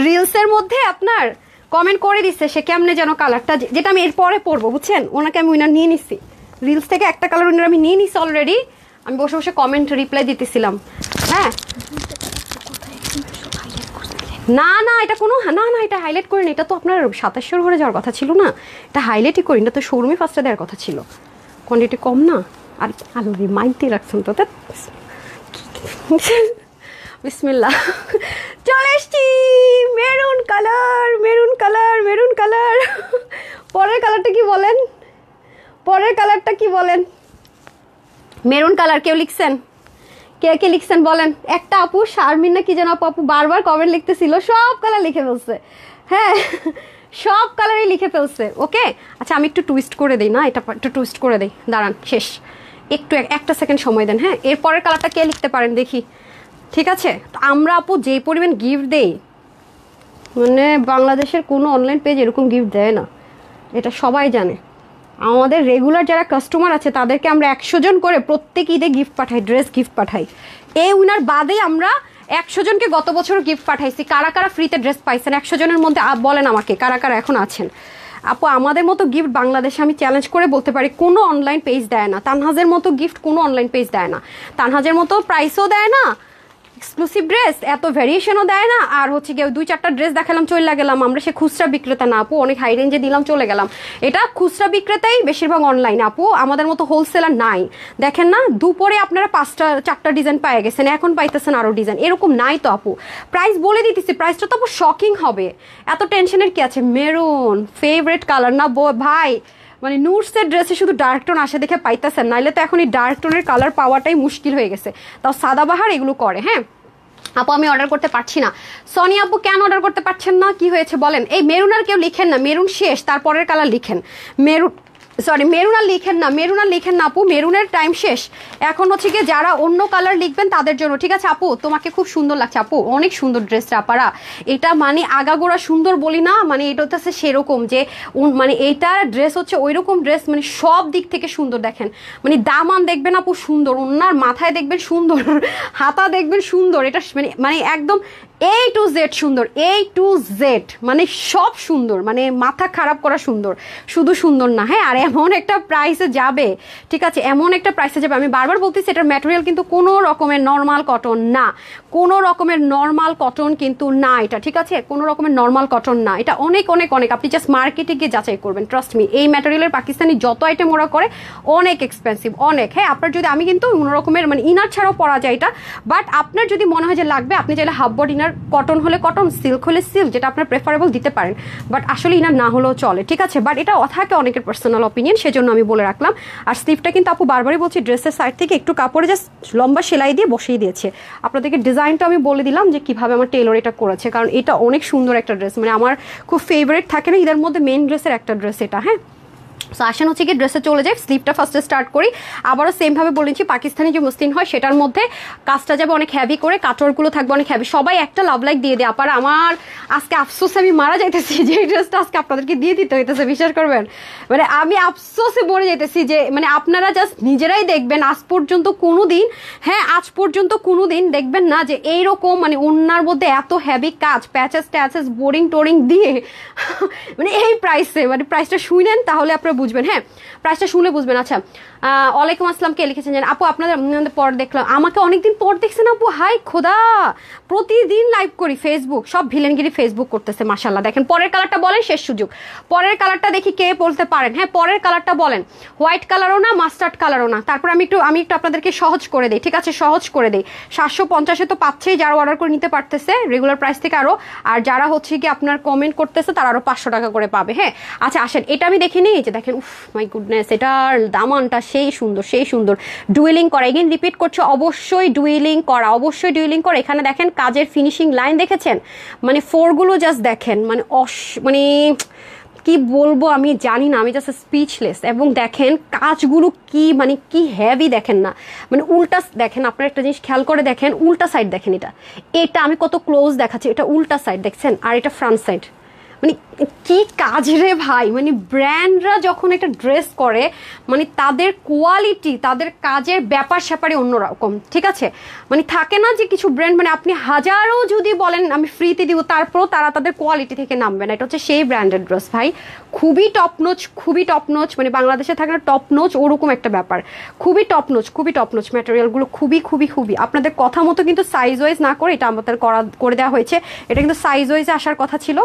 রিলসের মধ্যে আপনার কমেন্ট করে দিচ্ছে, সে কেমনে যেন কালারটা, যেটা আমি এরপরে পরবো, বুঝছেন? ওনাকে আমি উইনার নিয়ে নিচ্ছি, রিলস থেকে একটা কালার উইনার আমি নিয়ে নিচ্ছি অলরেডি। আমি বসে বসে কমেন্ট রিপ্লাই দিতেছিলাম। হ্যাঁ, না না, এটা কোনো না না, এটা হাইলাইট করিনি, এটা তো আপনার 2700 ঘরে যাওয়ার কথা ছিল না, এটা হাইলাইটই করিনি, এটা তো শোরুমে ফার্স্টে দেওয়ার কথা ছিল, কোয়ান্টিটি কম না। আর আলু রিমাইন্ড দিয়ে রাখছেন তো, বিসমিল্লাহ। চলে এসছি, maroon colour, maroon colour, maroon colour. পরের কালারটা কি বলেন? পরের কালারটা কি বলেন? মেরুন কালার কেউ লিখছেন? কে কে লিখছেন বলেন? একটা আপু, শারমিন না কি যেন আপু বারবার কমেন্ট লিখতেছিল, সব কালার লিখে ফেলছে। হ্যাঁ, সব কালারই লিখে ফেলছে। ওকে, আচ্ছা আমি একটু টুইস্ট করে দিই না, এটা একটু টুইস্ট করে দিই, দাঁড়ান, শেষ, একটু একটা সেকেন্ড সময় দেন। হ্যাঁ, এরপরের কালারটা কে লিখতে পারেন দেখি, ঠিক আছে? তো আমরা আপু যে পরিমাণ গিফট দেই, মানে বাংলাদেশের কোনো অনলাইন পেজ এরকম গিফট দেয় না, এটা সবাই জানে। আমাদের রেগুলার যারা কাস্টমার আছে তাদেরকে আমরা 100 জন করে প্রত্যেক ঈদে গিফট পাঠাই, ড্রেস গিফট পাঠাই। এই উইনার বাদে আমরা 100 জনকে গত বছর গিফট পাঠাইছি। কারা কারা ফ্রিতে ড্রেস পাইছেন 100 জনের মধ্যে বলেন আমাকে, কারা কারা এখন আছেন? আপু আমাদের মতো গিফট বাংলাদেশে আমি চ্যালেঞ্জ করে বলতে পারি কোনো অনলাইন পেজ দেয় না। তানহাজের মতো গিফট কোনো অনলাইন পেজ দেয় না। তানহাজের মতো প্রাইসও দেয় না, এক্সক্লুসিভ ড্রেস এত ভ্যারিয়েশনও দেয় না। আর হচ্ছে গিয়ে 2-4টা ড্রেস দেখালাম চলে গেলাম, আমরা সে খুচরা বিক্রেতা না আপু, অনেক হাই রেঞ্জে দিলাম চলে গেলাম। এটা খুচরা বিক্রেতাই বেশিরভাগ অনলাইন আপু, আমাদের মতো হোলসেলার নাই। দেখেন না, দুপুরে আপনারা 5-4টা ডিজাইন পেয়ে গেছেন, এখন পাইতেছেন আরও ডিজাইন, এরকম নাই তো আপু। প্রাইস বলে দিতেছি, প্রাইসটা তো আপু শকিং হবে, এত টেনশনের কি আছে? মেরুন ফেভারিট কালার না ভাই, মানে নুটসের ড্রেসে শুধু ডার্ক টোন আসে দেখে পাইতেছেন, নাইলে তো এখন এই ডার্ক টোনের কালার পাওয়াটাই মুশকিল হয়ে গেছে। তাও সাদাবাহার এগুলো করে। হ্যাঁ আপু আমি অর্ডার করতে পারছি না। সনি আপু কেন অর্ডার করতে পারছেন না, কি হয়েছে বলেন? এই মেরুন আর কেউ লিখেন না, মেরুন শেষ, তারপরের কালার লিখেন। মেরুন মেরুন আর লিখেন না, মেরুন আর লিখেন না আপু, মেরুনের টাইম শেষ। এখন হচ্ছে গিয়ে যারা অন্য কালার লিখবেন তাদের জন্য, ঠিক আছে? আপু তোমাকে খুব সুন্দর লাগছে আপু, অনেক সুন্দর ড্রেসটা আপারা। এটা মানে আগাগোড়া সুন্দর বলি না, মানে এটা হচ্ছে সেরকম যে মানে এইটার ড্রেস হচ্ছে ওই রকম ড্রেস, মানে সব দিক থেকে সুন্দর। দেখেন মানে দামান দেখবেন আপু সুন্দর, ওনার মাথায় দেখবেন সুন্দর, হাতা দেখবেন সুন্দর, এটা মানে একদম A to Z সুন্দর, A to Z মানে সব সুন্দর, মানে মাথা খারাপ করা সুন্দর, শুধু সুন্দর না। হ্যাঁ, আর এমন একটা প্রাইসে যাবে, ঠিক আছে? এমন একটা প্রাইসে যাবে, আমি বারবার বলতেছি এটার ম্যাটেরিয়াল কিন্তু কোনো রকমের নর্মাল কটন না, কোনো রকমের নর্মাল কটন কিন্তু না এটা, ঠিক আছে? কোনো রকমের নর্মাল কটন না এটা, অনেক অনেক অনেক, আপনি জাস্ট মার্কেটে গিয়ে যাচাই করবেন, ট্রাস্ট মি। এই ম্যাটেরিয়ালের পাকিস্তানি যত আইটেম ওরা করে অনেক এক্সপেন্সিভ, অনেক। হ্যাঁ, আপনার যদি, আমি কিন্তু কোনো রকমের মানে ইনার ছাড়াও পরা যায় এটা, বাট আপনার যদি মনে হয় যে লাগবে, আপনি চাইলে হাফ বডি ইনার, কটন হলে কটন, সিল্ক হলে সিল্ক, যেটা আপনার প্রেফারেবল দিতে পারেন, বাট আসলে ইনার না হলেও চলে, ঠিক আছে? বাট এটা থাকে অনেকের পার্সোনাল অপিনিয়ন, সেজন্য আমি বলে রাখলাম। আর স্লিভটা কিন্তু আপু বারবারই বলছি, ড্রেসের সাইড থেকে একটু কাপড়ে জাস্ট লম্বা সেলাই দিয়ে বসিয়ে দিয়েছে। আপনাদেরকে ডিজাইনটা আমি বলে দিলাম যে কিভাবে আমার টেলর এটা করেছে, কারণ এটা অনেক সুন্দর একটা ড্রেস, মানে আমার খুব ফেভারিট থাকে না ঈদের মধ্যে মেন ড্রেসের একটা ড্রেস এটা। হ্যাঁ, সো আসেন হচ্ছে কি ড্রেসে চলে যাই, স্লিপটা ফার্স্টে স্টার্ট করি। আবারও সেমভাবে বলে নিচ্ছি, পাকিস্তানি যে মসলিন হয় সেটার মধ্যে কাজটা যাবে অনেক হ্যাভি করে, কাটরগুলো থাকবে অনেক হ্যাভি। সবাই একটা লাভ লাইক দিয়ে দেয় আপার, আমার আজকে আফসোসে আমি মারা যাইতেছি যে এই ড্রেসটা আজকে আপনাদেরকে দিয়ে দিতে হইতেছে, বিশ্বাস করবেন। মানে আমি আফসোসে মরে যাইতেছি যে মানে আপনারা জাস্ট নিজেরাই দেখবেন আজ পর্যন্ত কোনো দিন, হ্যাঁ আজ পর্যন্ত কোনো দিন দেখবেন না যে এইরকম মানে ওনার মধ্যে এত হ্যাভি কাজ, প্যাচেস ট্যাচেস বোরিং টোরিং দিয়ে মানে এই প্রাইসে, মানে প্রাইসটা শুনেন তাহলে আপনারা বুঝবেন। হ্যাঁ প্রাইসটা শুনে বুঝবেন। আচ্ছা ওয়ালাইকুম আসসালাম, কে লিখেছেন জানেন আপু? আপনাদের পর দেখলাম, আমাকে অনেকদিন পর দেখছেন আপু, হাই খোদা, প্রতিদিন লাইভ করি, ফেসবুক সব ভিলেনগিরি ফেসবুক করতেছে মাশাল্লাহ। দেখেন পরের কালারটা বলেন, শেষ সুযোগ, পরের কালারটা দেখি কে বলতে পারেন। হ্যাঁ পরের কালারটা বলেন, হোয়াইট কালারও না মাস্টার্ড কালারও না। তারপর আমি একটু আপনাদেরকে সহজ করে দিই, ঠিক আছে সহজ করে দিই। 750-এ তো পাচ্ছেই যারা অর্ডার করে নিতে পারতেছে রেগুলার প্রাইস থেকে আরও, আর যারা হচ্ছে কি আপনার কমেন্ট করতেছে তারা আরও 500 টাকা করে পাবে। হ্যাঁ আচ্ছা আসেন এটা আমি দেখে নিই, যে দেখেন উফ মাই গুডনেস, এটার দামানটা সেই সুন্দর সেই সুন্দর। ডুয়েলিং করা, এগেন রিপিট করছে, অবশ্যই ডুয়েলিং করা, অবশ্যই ডুয়েলিং করা। এখানে দেখেন কাজের ফিনিশিং লাইন দেখেছেন, মানে ফোরগুলো জাস্ট দেখেন, মানে মানে কি বলবো আমি জানি না, আমি জাস্ট স্পিচলেস। এবং দেখেন কাজগুলো কি মানে কি হেভি দেখেন না, মানে উল্টা দেখেন, আপনার একটা জিনিস খেয়াল করে দেখেন, উল্টা সাইড দেখেন, এটা আমি কত ক্লোজ দেখাচ্ছি, এটা উল্টা সাইড দেখছেন, আর এটা ফ্রন্ট সাইড। মানে কি কাজ রে ভাই, মানে ব্র্যান্ডরা যখন একটা ড্রেস করে মানে তাদের কোয়ালিটি, তাদের কাজের ব্যাপার স্যাপারে অন্যরকম, ঠিক আছে। মানে থাকে না যে কিছু ব্র্যান্ড মানে আপনি হাজারও যদি বলেন আমি ফ্রিতে দিব তারপরও তারা তাদের কোয়ালিটি থেকে নামবে না, এটা হচ্ছে সেই ব্র্যান্ডের ড্রেস ভাই, খুবই টপ নোচ, খুবই টপ নোচ, মানে বাংলাদেশে থাকে না টপ নোচ, ওরকম একটা ব্যাপার, খুবই টপ নোচ, খুবই টপ নোচ, ম্যাটেরিয়ালগুলো খুবই খুবই খুবই আপনাদের কথা মতো কিন্তু সাইজ ওয়াইজ না করে এটা আমাদের করে দেওয়া হয়েছে, এটা কিন্তু সাইজ ওয়াইজে আসার কথা ছিল।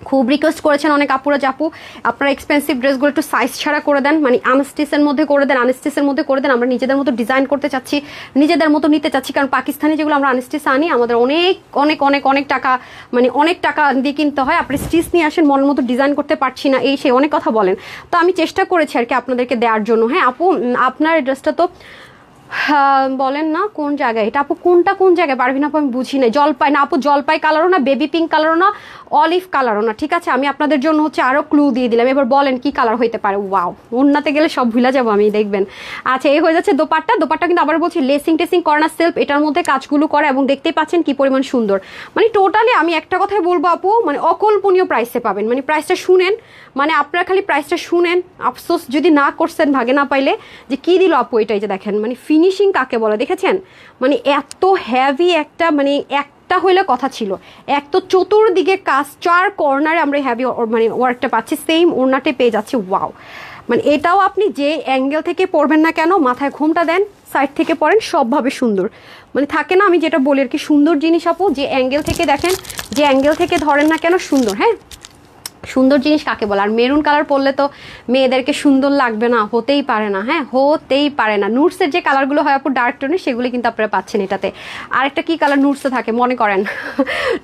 খুব রিকোয়েস্ট করেছেন অনেক আপুরা জাপু, আপনারা এক্সপেন্সিভ ড্রেসগুলো একটু সাইজ ছাড়া করে দেন, মানে আনস্টিচের মধ্যে করে দেন, আনস্টিচের মধ্যে করে দেন। আমরা নিজেদের মতো ডিজাইন করতে চাচ্ছি, নিজেদের মতো নিতে চাচ্ছি, কারণ পাকিস্তানি যেগুলো আমরা আনস্টিচ আনি আমাদের অনেক অনেক অনেক অনেক টাকা, মানে অনেক টাকা দিয়ে কিনতে হয়। আপনি স্টিচ নিয়ে আসেন, মনের মতো ডিজাইন করতে পারছি না, এই সেই অনেক কথা বলেন। তো আমি চেষ্টা করেছি আর কি আপনাদেরকে দেওয়ার জন্য। হ্যাঁ আপু আপনার ড্রেসটা তো বলেন না কোন জায়গায় এটা আপু, কোনটা কোন জায়গায় পারবেন আপু, আমি বুঝি না। জলপাই না আপু, জলপাই কালারও না, বেবি পিঙ্ক কালারও না, অলিভ কালারও না, ঠিক আছে। আমি আপনাদের জন্য হচ্ছে আরো ক্লু দিয়ে দিলাম, এবার বলেন কি কালার হইতে পারে। ওয়াও, ওন্নাতে গেলে সব ভুলে যাবো আমি, দেখবেন। আচ্ছা এই হয়ে যাচ্ছে দোপাট্টা, দোপাট্টা কিন্তু আবার বলছি লেসিং টেসিং কর্নার সেলফ, এটার মধ্যে কাজগুলো করা, এবং দেখতেই পাচ্ছেন কি পরিমাণ সুন্দর। মানে টোটালি আমি একটা কথাই বলবো আপু, মানে অকল্পনীয় প্রাইসে পাবেন, মানে প্রাইসটা শুনেন, মানে আপনারা খালি প্রাইসটা শুনেন, আফসোস যদি না করছেন ভাগে না পাইলে যে কি দিল আপু এটাই, যে দেখেন মানে ফিনিশিং কাকে বলে দেখেছেন, মানে এত হ্যাভি একটা, মানে একটা হইলে কথা ছিল, এক তো চতুর্দিকে কাজ, 4 কর্নারে আমরা হ্যাভি মানে ওয়ার্কটা পাচ্ছি, সেম ওড়নাতে পেয়ে যাচ্ছি। ওয়াও, মানে এটাও আপনি যে অ্যাঙ্গেল থেকে পরবেন না কেন, মাথায় ঘোমটা দেন, সাইড থেকে পরেন, সবভাবে সুন্দর। মানে থাকে না আমি যেটা বলি আর কি, সুন্দর জিনিস আপু যে অ্যাঙ্গেল থেকে দেখেন, যে অ্যাঙ্গেল থেকে ধরেন না কেন সুন্দর। হ্যাঁ সুন্দর জিনিস কাকে বলে, আর মেরুন কালার পরলে তো মেয়েদেরকে সুন্দর লাগবে না, হতেই পারে না, হ্যাঁ হতেই পারে না। নুটসের যে কালারগুলো হয় আপু ডার্ক টোনের, সেগুলো কিন্তু আপনারা পাচ্ছেন এটাতে। আরেকটা কি কালার নুটসে থাকে মনে করেন,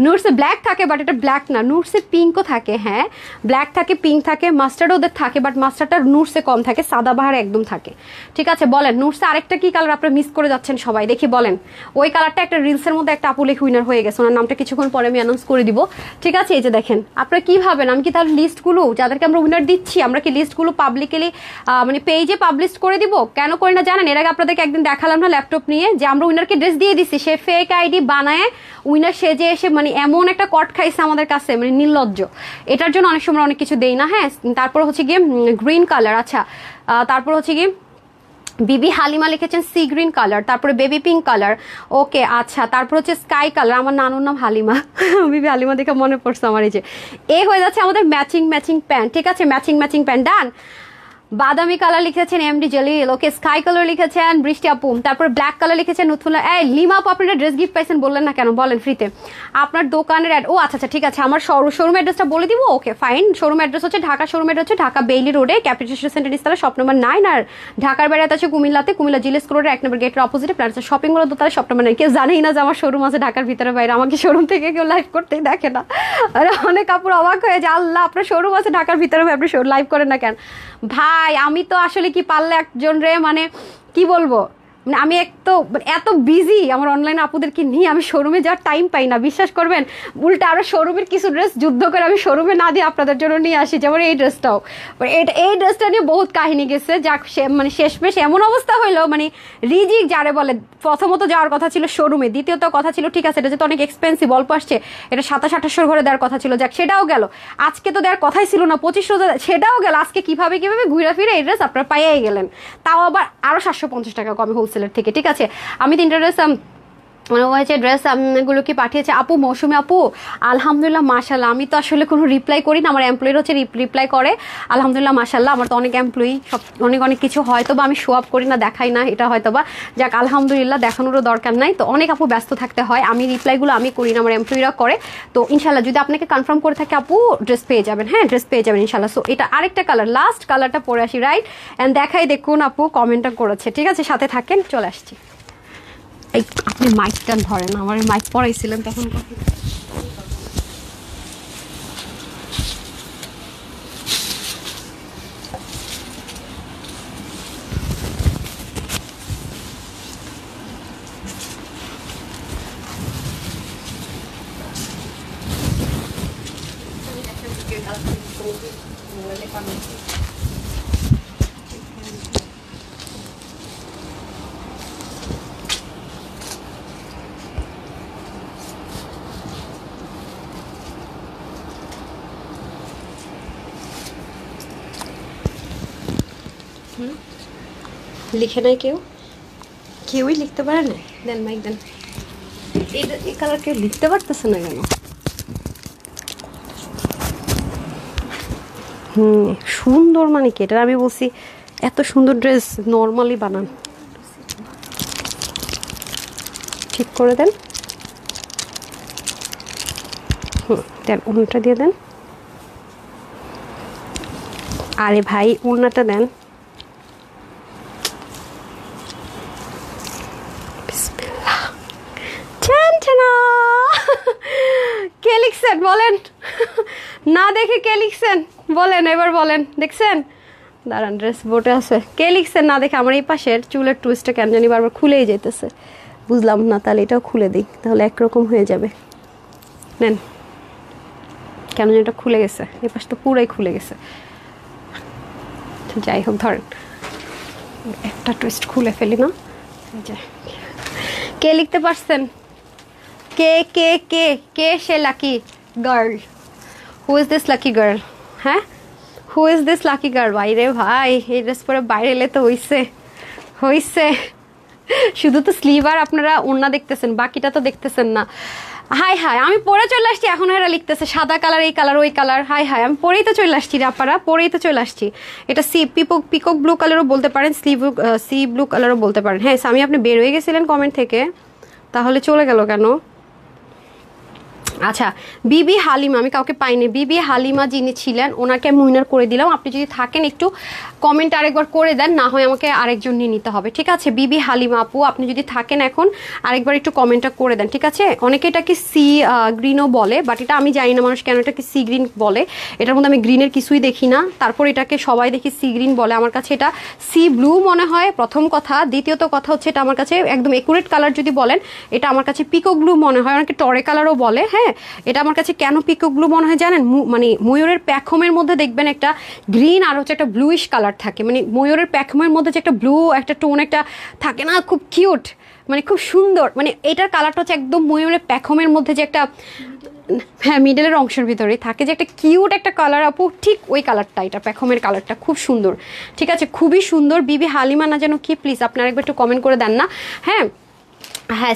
নুটসে ব্ল্যাক থাকে, বাট এটা ব্ল্যাক না, নুটসে পিঙ্কও থাকে, হ্যাঁ ব্ল্যাক থাকে, পিঙ্ক থাকে, মাস্টার্ড ওদের থাকে, বাট মাস্টার্ডটা নুটসে কম থাকে, সাদাবাহার একদম থাকে, ঠিক আছে। বলেন নুটসে আরেকটা কি কালার আপনারা মিস করে যাচ্ছেন সবাই, দেখি বলেন। ওই কালারটা একটা রিলসের মধ্যে একটা আপু লেখে উইনার হয়ে গেছে, ওনার নামটা কিছুক্ষণ পরে আমি অ্যানাউন্স করে দিব, ঠিক আছে। এই যে দেখেন, আপনারা কি ভাবেন আমি কি তাহলে লিস্টগুলো যাদেরকে আমরা উইনার দিচ্ছি, আমরা কি লিস্টগুলো পাবলিকলি মানে পেজে পাবলিশ করে দিব? কেন করি না জানেন, এর আগে আপনাদেরকে একদিন দেখালাম না ল্যাপটপ নিয়ে, যে আমরা উইনারকে ড্রেস দিয়ে দিচ্ছি, সে ফেক আইডি বানায় উইনার সেজে এসে মানে এমন একটা কট খাইছে আমাদের কাছে, মানে নির্লজ্জ। এটার জন্য অনেক সময় অনেক কিছু দেই না। হ্যাঁ তারপর হচ্ছে গিয়ে গ্রিন কালার, আচ্ছা তারপর হচ্ছে গিয়ে বিবি হালিমা লিখেছেন সি গ্রিন কালার, তারপরে বেবি পিঙ্ক কালার, ওকে আচ্ছা, তারপর হচ্ছে স্কাই কালার, আমার নানুর নাম হালিমা, বিবি হালিমা দেখে মনে পড়ছে আমার। এই যে এ হয়ে যাচ্ছে আমাদের ম্যাচিং ম্যাচিং প্যান্ট, ঠিক আছে, ম্যাচিং ম্যাচিং প্যান্ট ডান। বাদামি কালার লিখেছেন এমডি জলিল, ওকে স্কাই কালার লিখেছেন বৃষ্টি আপু, তারপর ব্ল্যাক কালার লিখেছেন নুথুলা। এই লিমা আপু আপনারা ড্রেস গিফট পাইছেন বললেন না কেন, বলেন ফ্রিতে আপনার দোকানের ও আচ্ছা আচ্ছা ঠিক আছে, আমার শোরুম অ্যাড্রেসটা বলে দিব, ওকে ফাইন। শোরুম অ্যাড্রেস হচ্ছে ঢাকা, শোরুম অ্যাড্রেস হচ্ছে ঢাকা বেইলি রোডে ক্যাপিটাল সেন্টার নিস্তালা শপ নম্বর 9, আর ঢাকার বেড়াতে আছে কুমিল্লাতে, কুমিল্লা জিলেস রোডের 1 নম্বর গেটের অপোজিটে প্ল্যান্স শপিং মল দোতলা শপ নম্বর 9। কেউ জানেই না যে আমার শোরুম আছে ঢাকার ভিতরে বাইরে, আমাকে শোরুম থেকে কেউ লাইভ করতেই দেখে না, আরে অনেক কাপড় অবাক হয়ে যে আল্লাহ আপনার শোরুম আছে ঢাকার ভিতরে, আপনি লাইভ করেন না কেন ভাই। আমি তো আসলে কি পারলে একজন রে মানে কি বলবো, মানে আমি এত বিজি আমার অনলাইন আপুদেরকে নিয়ে আমি শোরুমে যাওয়ার টাইম পাই না, বিশ্বাস করবেন। উল্টা আরো শোরুমের কিছু ড্রেস যুদ্ধ করে আমি শোরুমে না দিয়ে আপনাদের জন্য নিয়ে আসি, যেমন এই ড্রেসটাও। এই ড্রেসটা নিয়ে বহুত কাহিনী গেছে, যাক মানে শেষমেশ এমন অবস্থা হইলো, মানে রিজিক যারে বলে, প্রথমত যাওয়ার কথা ছিল শোরুমে, দ্বিতীয়ত কথা ছিল ঠিক আছে এটা যেহেতু অনেক এক্সপেন্সিভ, অল্প আসছে, এটা 27-28 ঘরে দেওয়ার কথা ছিল, যাক সেটাও গেল। আজকে তো দেওয়ার কথাই ছিল না 2500, সেটাও গেল। আজকে কিভাবে ঘুরে ফিরে এই ড্রেস আপনারা পাইয়াই গেলেন, তাও আবার আরো 750 টাকা কমে হোলসেলের থেকে। ঠিক আছে, আমি 3টা ড্রেস মানে হয়েছে ড্রেস গুলো কি পাঠিয়েছে আপু, মৌসুমি আপু, আলহামদুলিল্লাহ মাশাল্লাহ। আমি তো আসলে কোনো রিপ্লাই করি না, আমার এমপ্লয়ির হচ্ছে রিপ্লাই করে, আলহামদুলিল্লাহ মাশাল্লাহ। আমার তো অনেক এমপ্লয়ি, সব অনেক কিছু হয়তো বা আমি শো আপ করি না, দেখাই না, এটা হয়তো বা, যাক আলহামদুলিল্লাহ, দেখানোরও দরকার নাই। তো অনেক আপু ব্যস্ত থাকতে হয়, আমি রিপ্লাইগুলো আমি করি না, আমার এমপ্লয়িরা করে। তো ইনশাল্লাহ যদি আপনাকে কনফার্ম করে থাকে আপু, ড্রেস পেয়ে যাবেন, হ্যাঁ ড্রেস পেয়ে যাবেন ইনশাল্লাহ। সো এটা আরেকটা কালার, লাস্ট কালারটা পরে আসি, রাইট, অ্যান্ড দেখাই, দেখুন আপু কমেন্টটা করেছে। ঠিক আছে, সাথে থাকেন, চলে আসছি। আপনি মাইকটা ধরেন, আমার মাইক পড়াইছিলেন তখন কখন? লিখে নাই কেউই লিখতে পারে না, দেন মাইক দেন। এই কালার কেউ লিখতে পারতেছে না কেন? সুন্দর মানে কি, এটা আমি বলছি এত সুন্দর ড্রেস নর্মালি বানান, ঠিক করে দেন। দেন ওড়নাটা দিয়ে দেন। আরে ভাই ওড়নাটা দেন। কে লিখছেন বলেন? না দেখে কে লিখছেন বলেন, এবার বলেন। দেখছেন, দাঁড়ান ড্রেস বোর্ডে আছে, কে লিখছেন না দেখে? আমার এই পাশের চুলের টুইস্টটা কেন জানি বারবার খুলেই যেতেছে, বুঝলাম না। তাহলে এটাও খুলে দিই, তাহলে একরকম হয়ে যাবে। নেন, কেন যেন এটা খুলে গেছে, এই পাশটা পুরাই খুলে গেছে। যাই হোক, ধরেন একটা টুইস্ট খুলে ফেলি না। কে লিখতে পারছেন? কে কে কে কে সে lucky girl? Who is this lucky girl? হ্যাঁ, who is this lucky girl? বাইরে ভাই, এই ড্রেস পরে বাইরে এলে তো হইছে। শুধু তো স্লিভ আর আপনারা ওড়না দেখতেছেন, বাকিটা তো দেখতেছেন না। হাই হাই, আমি পরে চলে আসছি, এখন এরা লিখতেছে সাদা কালার, এই কালার, ওই কালার। হাই হাই, আমি পরেই তো চলে আসছি রে আপনারা, পরেই তো চলে আসছি। এটা পিকক ব্লু কালারও বলতে পারেন, সি ব্লু কালারও বলতে পারেন। হ্যাঁ স্বামী, আপনি বের হয়ে গেছিলেন কমেন্ট থেকে, তাহলে চলে গেল কেন? আচ্ছা, বিবি হালিমা, আমি কাউকে পাইনি। বিবি হালিমা যিনি ছিলেন ওনাকে আমি উইনার করে দিলাম। আপনি যদি থাকেন একটু কমেন্ট আরেকবার করে দেন, না হয় আমাকে আরেকজন নিয়ে নিতে হবে। ঠিক আছে, বিবি হালিমা আপু, আপনি যদি থাকেন এখন আরেকবার একটু কমেন্টটা করে দেন। ঠিক আছে, অনেকে এটাকে সি গ্রিনও বলে, বাট এটা আমি জানি না মানুষ কেন এটাকে সি গ্রিন বলে। এটার মধ্যে আমি গ্রিনের কিছুই দেখি না, তারপর এটাকে সবাই দেখি সি গ্রিন বলে। আমার কাছে এটা সি ব্লু মনে হয়, প্রথম কথা। দ্বিতীয়ত কথা হচ্ছে এটা আমার কাছে একদম একুরেট কালার যদি বলেন, এটা আমার কাছে পিকক ব্লু মনে হয়, অনেকে টরে কালারও বলে। হ্যাঁ, এটা আমার কাছে কেন পিকক ব্লু মনে হয় জানেন? মানে ময়ূরের প্যাখমের মধ্যে দেখবেন একটা গ্রিন আর হচ্ছে একটা ব্লুইশ কালার থাকে, মানে ময়ূরের প্যাখমের মধ্যে যে একটা ব্লু একটা টোন একটা থাকে না, খুব কিউট, মানে খুব সুন্দর। মানে এটার কালারটা হচ্ছে একদম ময়ূরের প্যাখমের মধ্যে যে একটা, হ্যাঁ মিডলের অংশের ভিতরে থাকে যে একটা কিউট একটা কালার আপু, ঠিক ওই কালারটা, এটা প্যাখমের কালারটা খুব সুন্দর। ঠিক আছে, খুবই সুন্দর। বিবি হালিমা না যেন কি, প্লিজ আপনারা একবার একটু কমেন্ট করে দেন না। হ্যাঁ হ্যাঁ,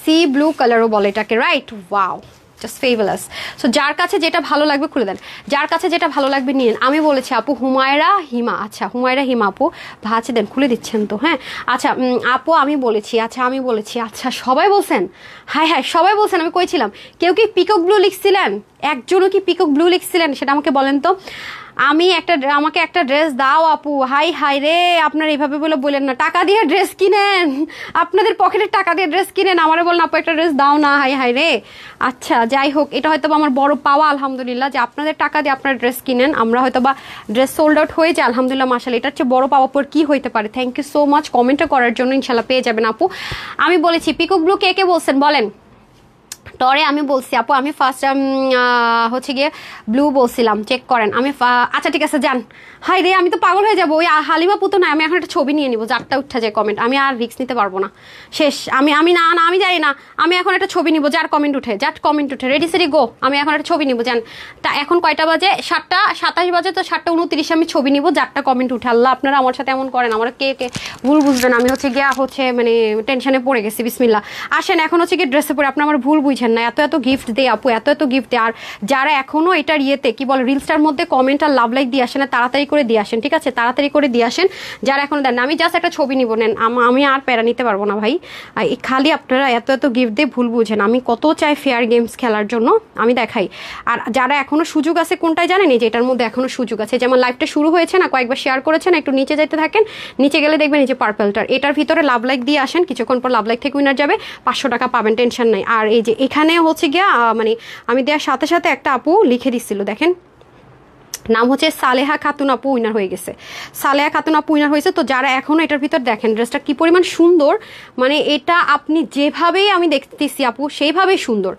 সি ব্লু কালারও বলে এটাকে, right? Wow, just fabulous. So যার কাছে যেটা ভালো লাগবে খুলে দেন, যার কাছে যেটা ভালো লাগবে নিন। আমি বলেছি আপু হুমায়রা হিমা, আচ্ছা হুমায়রা হিমা আপু ভাছে দেন, খুলে দিচ্ছেন তো? হ্যাঁ আচ্ছা আপু আমি বলেছি, আচ্ছা সবাই বলছেন, হ্যাঁ হ্যাঁ সবাই বলছেন। আমি কইছিলাম কেউ কি পিকক ব্লু লিখছিলেন? একজনও কি পিকক ব্লু লিখছিলেন সেটা আমাকে বলেন তো। আমাকে একটা ড্রেস দাও আপু। হাই হাই রে, আপনারা এইভাবে বলে বলেন না, টাকা দিয়ে ড্রেস কিনেন, আপনাদের পকেটের টাকা দিয়ে ড্রেস কিনেন, আমারে বলেন আপু একটা ড্রেস দাও না। হাই হাই রে। আচ্ছা যাই হোক, এটা হয়তো আমার বড় পাওয়া আলহামদুলিল্লাহ, যে আপনাদের টাকা দিয়ে আপনারা ড্রেস কিনেন, আমরা হয়তো বা ড্রেস সোল্ড আউট হয়ে যায় আলহামদুলিল্লাহ মাশাআল্লাহ, এটার চেয়ে বড় পাওয়া পর কি হইতে পারে। থ্যাংক ইউ সো মাচ কমেন্টটা করার জন্য, ইনশাল্লাহ পেয়ে যাবেন আপু। আমি বলেছি পিকক ব্লু কে কে বলছেন বলেন। টরে আমি বলছি আপু, আমি ফার্স্ট হচ্ছে গিয়ে ব্লু বলছিলাম, চেক করেন। আচ্ছা ঠিক আছে যান। হাই রে, আমি তো পাগল হয়ে যাবো। ওই হালিমা পুতো না, আমি এখন একটা ছবি নিয়ে নিবো, যারটা উঠা যায় কমেন্ট, আমি আর রিস্ক নিতে পারবো না, শেষ। আমি না আমি যাই না, আমি এখন একটা ছবি নিবো, যার কমেন্ট উঠে রেডি সেরি গো, আমি এখন একটা ছবি নিবো। যান, তা এখন কয়টা বাজে? 7:27 বাজে, তো 7:29 আমি ছবি নিবো, যারটা কমেন্ট উঠে। আল্লাহ আপনারা আমার সাথে এমন করেন, আমার কে কে ভুল বুঝবেন, আমি হচ্ছে গিয়া মানে টেনশনে পড়ে গেছি। বিসমিল্লাহ। আসেন, এখন হচ্ছে গিয়ে ড্রেসে পরে আপনি আমার ভুল বুঝছেন না, এত গিফট দেয় আপু, এত গিফট দেয়। আর যারা এখনো এটার ইয়েতে কি বলে রিলসটার মধ্যে কমেন্ট আর লাভ লাইক দিয়ে আসেন, তাড়াতাড়ি করে দিয়ে আসেন, ঠিক আছে? তাড়াতাড়ি করে দিয়ে আসেন যারা এখনো দেন না। আমি জাস্ট একটা ছবি নিব, নেন, আমি আর প্যারা নিতে পারবো না ভাই। খালি আপনারা এত গিফট দিয়ে ভুল বুঝেন। আমি কত চাই ফেয়ার গেমস খেলার জন্য, আমি দেখাই। আর যারা এখনো সুযোগ আছে কোনটায় জানেন, যে এটার মধ্যে এখনো সুযোগ আছে, যেমন লাইভটা শুরু হয়েছে না, কয়েকবার শেয়ার করেছেন, একটু নিচে যেতে থাকেন, নিচে গেলে দেখবেন এই যে পার্পলটার, এটার ভিতরে লাভ লাইক দিয়ে আসেন, কিছুক্ষণ পর লাভ লাইক থেকে উইনার যাবে, 500 টাকা পাবেন, টেনশন নাই। আর এই যে এখানে হচ্ছে গিয়া মানে আমি দেওয়ার সাথে সাথে একটা আপু লিখে দিচ্ছিল, দেখেন নাম হচ্ছে সালেহা খাতুন আপু, উইনার হয়ে গেছে। সালেহা খাতুন আপু উইনার হয়েছে। তো যারা এখনো এটার ভিতর দেখেন ড্রেসটা কি পরিমাণ সুন্দর, মানে এটা আপনি যেভাবেই আমি দেখতেছি আপু সেইভাবেই সুন্দর,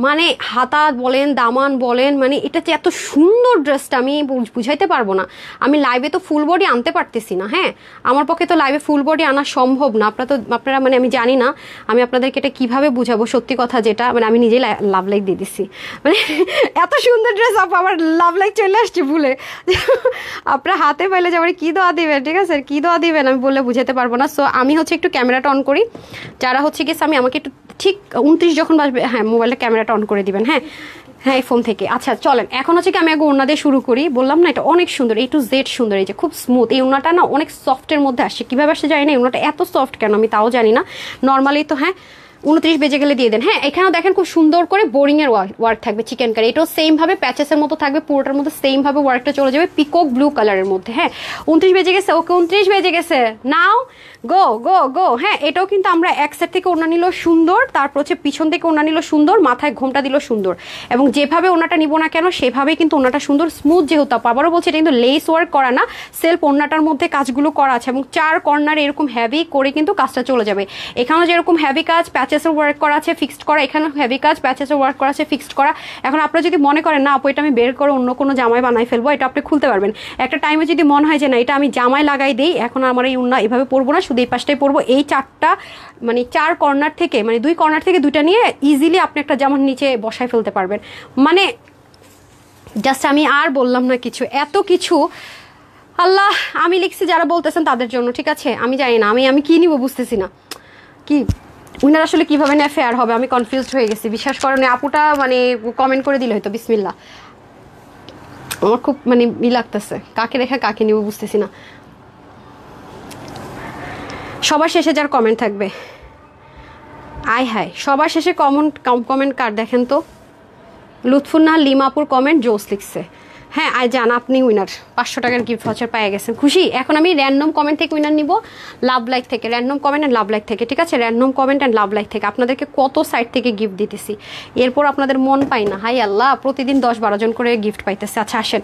মানে হাতা বলেন দামান বলেন, মানে এটা যে এত সুন্দর ড্রেসটা আমি বুঝাইতে পারবো না। আমি লাইভে তো ফুল বডি আনতে পারতেছি না, হ্যাঁ আমার পক্ষে তো লাইভে ফুল বডি আনা সম্ভব না। আপনারা মানে আমি জানি না আমি আপনাদেরকে এটা কিভাবে বুঝাবো, সত্যি কথা যেটা, মানে আমি নিজেই লাভ লাইক দিয়ে দিচ্ছি, মানে এত সুন্দর ড্রেস আপু, আমার লাভ লাইক চলে আসছে ভুলে। আপনারা হাতে পাইলে যে আমার কি দোয়া দিবেন, ঠিক আছে, কি দোয়া দিবেন আমি বললে বুঝাতে পারবো না। সো আমি হচ্ছে একটু ক্যামেরাটা অন করি, যারা হচ্ছে গেছে আমি আমাকে একটু ঠিক 29 যখন বাজবে, হ্যাঁ মোবাইলটা ক্যামেরাটা অন করে দিবেন, হ্যাঁ হ্যাঁ এই ফোন থেকে। আচ্ছা চলেন, এখন হচ্ছে কি আমি আগে ওড়না দিয়ে শুরু করি। বললাম না এটা অনেক সুন্দর, A to Z সুন্দর, এই যে খুব স্মুথ। এই ওড়নাটা না অনেক সফটের মধ্যে আসছে, কিভাবে আসছে জানি না, এই ওড়নাটা এত সফট কেন আমি তাও জানি না। নর্মালি তো হ্যাঁ 29 বেজে গেলে দিয়ে দেন। হ্যাঁ এখানেও দেখেন খুব সুন্দর করে বোরিং এর ওয়ার্ক থাকবে, চিকেন কারি, এটাও সেম ভাবে প্যাচেসের মতো থাকবে, পুরোটার মধ্যে সেম ভাবে ওয়ার্কটা চলে যাবে পিকক ব্লু কালারের মধ্যে। হ্যাঁ 29 বেজে গেছে, ওকে 29 বেজে গেছে, নাও গো গো গো। হ্যাঁ এটাও কিন্তু আমরা এক সাইড থেকে ওড়না নিল সুন্দর, তারপর হচ্ছে পিছন থেকে ওড়না নিল সুন্দর, মাথায় ঘোমটা দিল সুন্দর, এবং যেভাবে ওড়নাটা নিব না কেন সেভাবেই কিন্তু ওড়নাটা সুন্দর স্মুথ। যেহেতু আবারও বলছি এটা কিন্তু লেস ওয়ার্ক করা না, সেলফ ওড়নাটার মধ্যে কাজগুলো করা আছে, এবং 4 কর্নারে এরকম হেভি করে কিন্তু কাজটা চলে যাবে। এখানেও যেরকম হেভি কাজ প্যাচেসের ওয়ার্ক করা আছে ফিক্সড করা, এখানেও হেভি কাজ প্যাচেসের ওয়ার্ক করা আছে ফিক্সড করা। এখন আপনারা যদি মনে করেন না আপু এটা আমি বের করে অন্য কোনো জামায় বানাই ফেলবো, এটা আপনি খুলতে পারবেন। একটা টাইমে যদি মনে হয় যে না এটা আমি জামায় লাগাই দিই, এখন আমার এই ওড়না এভাবে পরবো না, শুধু এই পাশটাই পরবো, এই 4টা মানে 4 কর্নার থেকে, মানে 2 কর্নার থেকে 2টা নিয়ে ইজিলি আপনি একটা জামার নিচে বসায় ফেলতে পারবেন। মানে জাস্ট আমি আর বললাম না কিছু, এত কিছু আল্লাহ আমি লিখছি যারা বলতেছেন তাদের জন্য, ঠিক আছে? আমি জানি না আমি কি নিব বুঝতেছি না, কি উনার আসলে কিভাবে নেয় ফেয়ার হবে, আমি কনফিউজড হয়ে গেছি। বিশ্বাস করেন আপুটা মানে কমেন্ট করে দিলে হয়তো, বিসমিল্লাহ। আমার খুব মানে লাগতেছে, কাকে রেখে কাকে নিব বুঝতেছি না। সবার শেষে যার কমেন্ট থাকবে, আয় হায় সবার শেষে কমেন্ট কার দেখেন তো। লুৎফুন্নাহার লিমাপুর কমেন্ট জোস লিখছে, হ্যাঁ আই জান আপনি উইনার, 500 টাকার গিফট ভাউচার পেয়ে গেছেন, খুশি। এখন আমি র্যান্ডম কমেন্ট থেকে উইনার নিব, লাভ লাইক থেকে, random comment and love like থেকে, ঠিক আছে? Random comment and love like থেকে আপনাদেরকে কত সাইট থেকে গিফট দিতেছি, এরপর আপনাদের মন পাই না। হাই আল্লাহ, প্রতিদিন 10-12 জন করে গিফট পাইতেছে। আচ্ছা আসেন,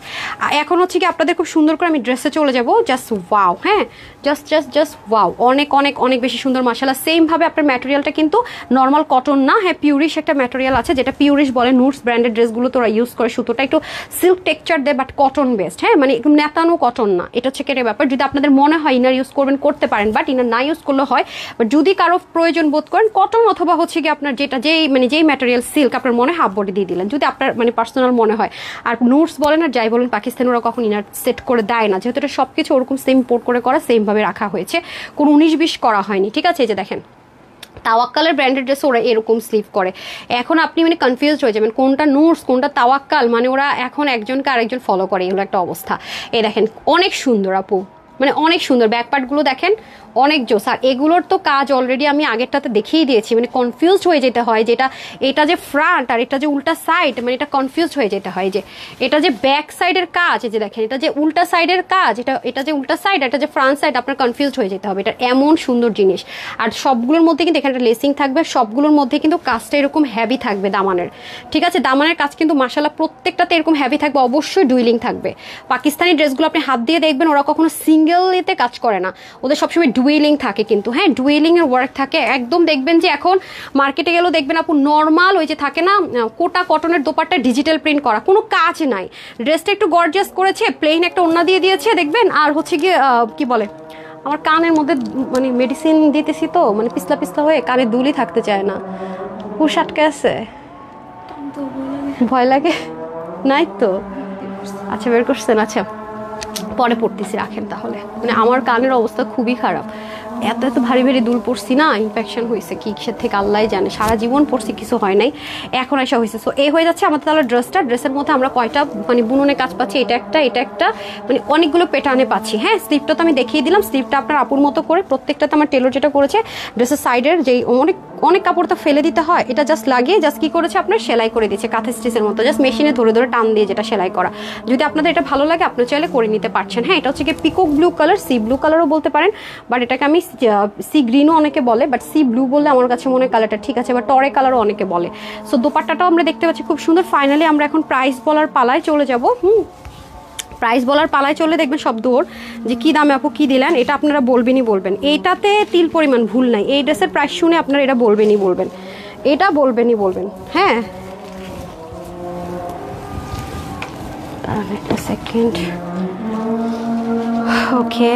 এখন হচ্ছে কি আপনাদের খুব সুন্দর করে আমি ড্রেসে চলে যাব, জাস্ট ওয়াও, হ্যাঁ জাস্ট ওয়াও, অনেক অনেক অনেক বেশি সুন্দর মাশাআল্লাহ। সেম ভাবে আপনার ম্যাটেরিয়ালটা কিন্তু নর্মাল কটন না, হ্যাঁ পিউরিশ একটা ম্যাটেরিয়াল আছে, যেটা পিউরিশ বলে, নুটস ব্র্যান্ডেড ড্রেসগুলো তোরা ইউজ করে, সুতোটা একটু সিল্ক টেক্সচার দেয় বাট কটন বেস্ট, হ্যাঁ মানে একটু নেতানো কটন না, এটা হচ্ছে কেটে ব্যাপার। যদি আপনাদের মনে হয় ইনার ইউজ করবেন করতে পারেন, বাট ইনার না ইউজ করলে হয়। বাট যদি কারো প্রয়োজন বোধ করেন কটন অথবা হচ্ছে কি আপনার যেই ম্যাটেরিয়াল সিল্ক আপনার মনে হাফ বডি দিয়ে দিলেন, যদি আপনার মানে পার্সোনাল মনে হয়। আর নুটস বলেন আর যাই বলেন, পাকিস্তান ওরা কখন ইনার সেট করে দেয় না, যেহেতু এটা সবকিছু ওরকম সেম পোর্ট করে করা, সেম ভাবে রাখা হয়েছে, কোনো 19-20 করা হয়নি, ঠিক আছে? এই যে দেখেন তাওয়াক্কালের ব্র্যান্ডেড ড্রেস ওরা এরকম স্লিভ করে। এখন আপনি মানে কনফিউজড হয়ে যাবেন কোনটা নুটস কোনটা তাওয়াক্কাল, মানে ওরা এখন একজনকে আরেকজন ফলো করে, এগুলো একটা অবস্থা। এই দেখেন অনেক সুন্দর আপু, মানে অনেক সুন্দর। ব্যাকপার্টগুলো দেখেন অনেক জোস। আর এগুলোর তো কাজ অলরেডি আমি আগেরটাতে দেখিয়ে দিয়েছি, মানে কনফিউজড হয়ে যেতে হয় যেটা এটা যে ফ্রন্ট আর এটা যে উল্টা সাইড, মানে এটা কনফিউজড হয়ে যেতে হয় যে এটা যে ব্যাক সাইডের কাজ, এই যে দেখেন এটা যে উল্টা সাইডের কাজ, এটা যে উল্টা সাইড, এটা যে ফ্রন্ট সাইড, আপনার কনফিউজড হয়ে যেতে হবে। এটা এমন সুন্দর জিনিস। আর সবগুলোর মধ্যে কিন্তু এখানে লেসিং থাকবে, সবগুলোর মধ্যে কিন্তু কাজটা এরকম হ্যাভি থাকবে দামানের, ঠিক আছে? দামানের কাজ কিন্তু মাশাআল্লাহ প্রত্যেকটাতে এরকম হ্যাভি থাকবে, অবশ্যই ডুইলিং থাকবে। পাকিস্তানি ড্রেসগুলো আপনি হাত দিয়ে দেখবেন ওরা কখনো সিঙ্গেল এতে কাজ করে না, ওদের সবসময় ডুয়েলিং থাকে কিন্তু, হ্যাঁ ডুয়েলিং এর ওয়ার্ক থাকে একদম। দেখবেন যে এখন মার্কেটে গেলেও দেখবেন আপু নর্মাল ওই যে থাকে না কোটা কটনের দোপাট্টা ডিজিটাল প্রিন্ট করা, কোনো কাজ নাই। ড্রেসটা একটু গর্জিয়াস করেছে, প্লেন একটা ওড়না দিয়ে দিয়েছে দেখবেন। আর হচ্ছে গিয়ে কি বলে, আমার কানের মধ্যে মানে মেডিসিন দিতেছি তো, মানে পিছলা পিছলা হয়ে কানে দুলি থাকতে চায় না। হুশ আটকে আছে, ভয় লাগে নাই তো? আচ্ছা বের করছেন, আচ্ছা পরে পড়তেছি, রাখেন তাহলে। মানে আমার কানের অবস্থা খুবই খারাপ, এত এত ভারী ভারী দুল পড়ছি না, ইনফেকশন হয়েছে কিসের থেকে আল্লাহ জানে, সারা জীবন পড়ছি কিছু হয় নাই, এখন এসে হয়েছে। সো এই হয়ে যাচ্ছে আমাদের তাহলে ড্রেসটা। ড্রেসের মধ্যে আমরা কয়টা মানে বুননে কাজ পাচ্ছি, এটা একটা মানে অনেকগুলো প্যাটার্নে পাচ্ছি। হ্যাঁ স্লিপটা তো আমি দেখিয়ে দিলাম, স্লিপটা আপনার আপুর মতো করে প্রত্যেকটাতে আমার টেলর যেটা করেছে ড্রেসের সাইডের যেই অনেক অনেক কাপড় তো ফেলে দিতে হয়, এটা জাস্ট লাগিয়ে জাস্ট কি করেছে আপনার সেলাই করে দিয়েছে কাঁথা স্টিচের মতো, জাস্ট মেশিনে ধরে ধরে টান দিয়ে যেটা সেলাই করা। যদি আপনাদের এটা ভালো লাগে আপনি চাইলে করে নিতে পারছেন। হ্যাঁ এটা হচ্ছে কি peacock blue colour, C blue কালারও বলতে পারেন, বাট এটাকে আমি সি গ্রিনও অনেকে বলে, বাট সি ব্লু বললে আমার কাছে মনে হয় কালারটা ঠিক আছে, বা টরে কালারও অনেকে বলে। সো দোপাট্টাটাও আমরা দেখতে পাচ্ছি খুব সুন্দর। ফাইনালি আমরা এখন প্রাইস বলার পালায় চলে যাব। প্রাইস বলার পালায় চলে দেখবেন সব দৌড় যে কী দামে আপু কী দিলেন, এটা আপনারা বলবেনই বলবেন। এইটাতে তিল পরিমাণ ভুল নাই, এই ড্রেসের প্রাইস শুনে আপনারা এটা বলবেনই বলবেন, এটা বলবেনই বলবেন। হ্যাঁ একটা সেকেন্ড, ওকে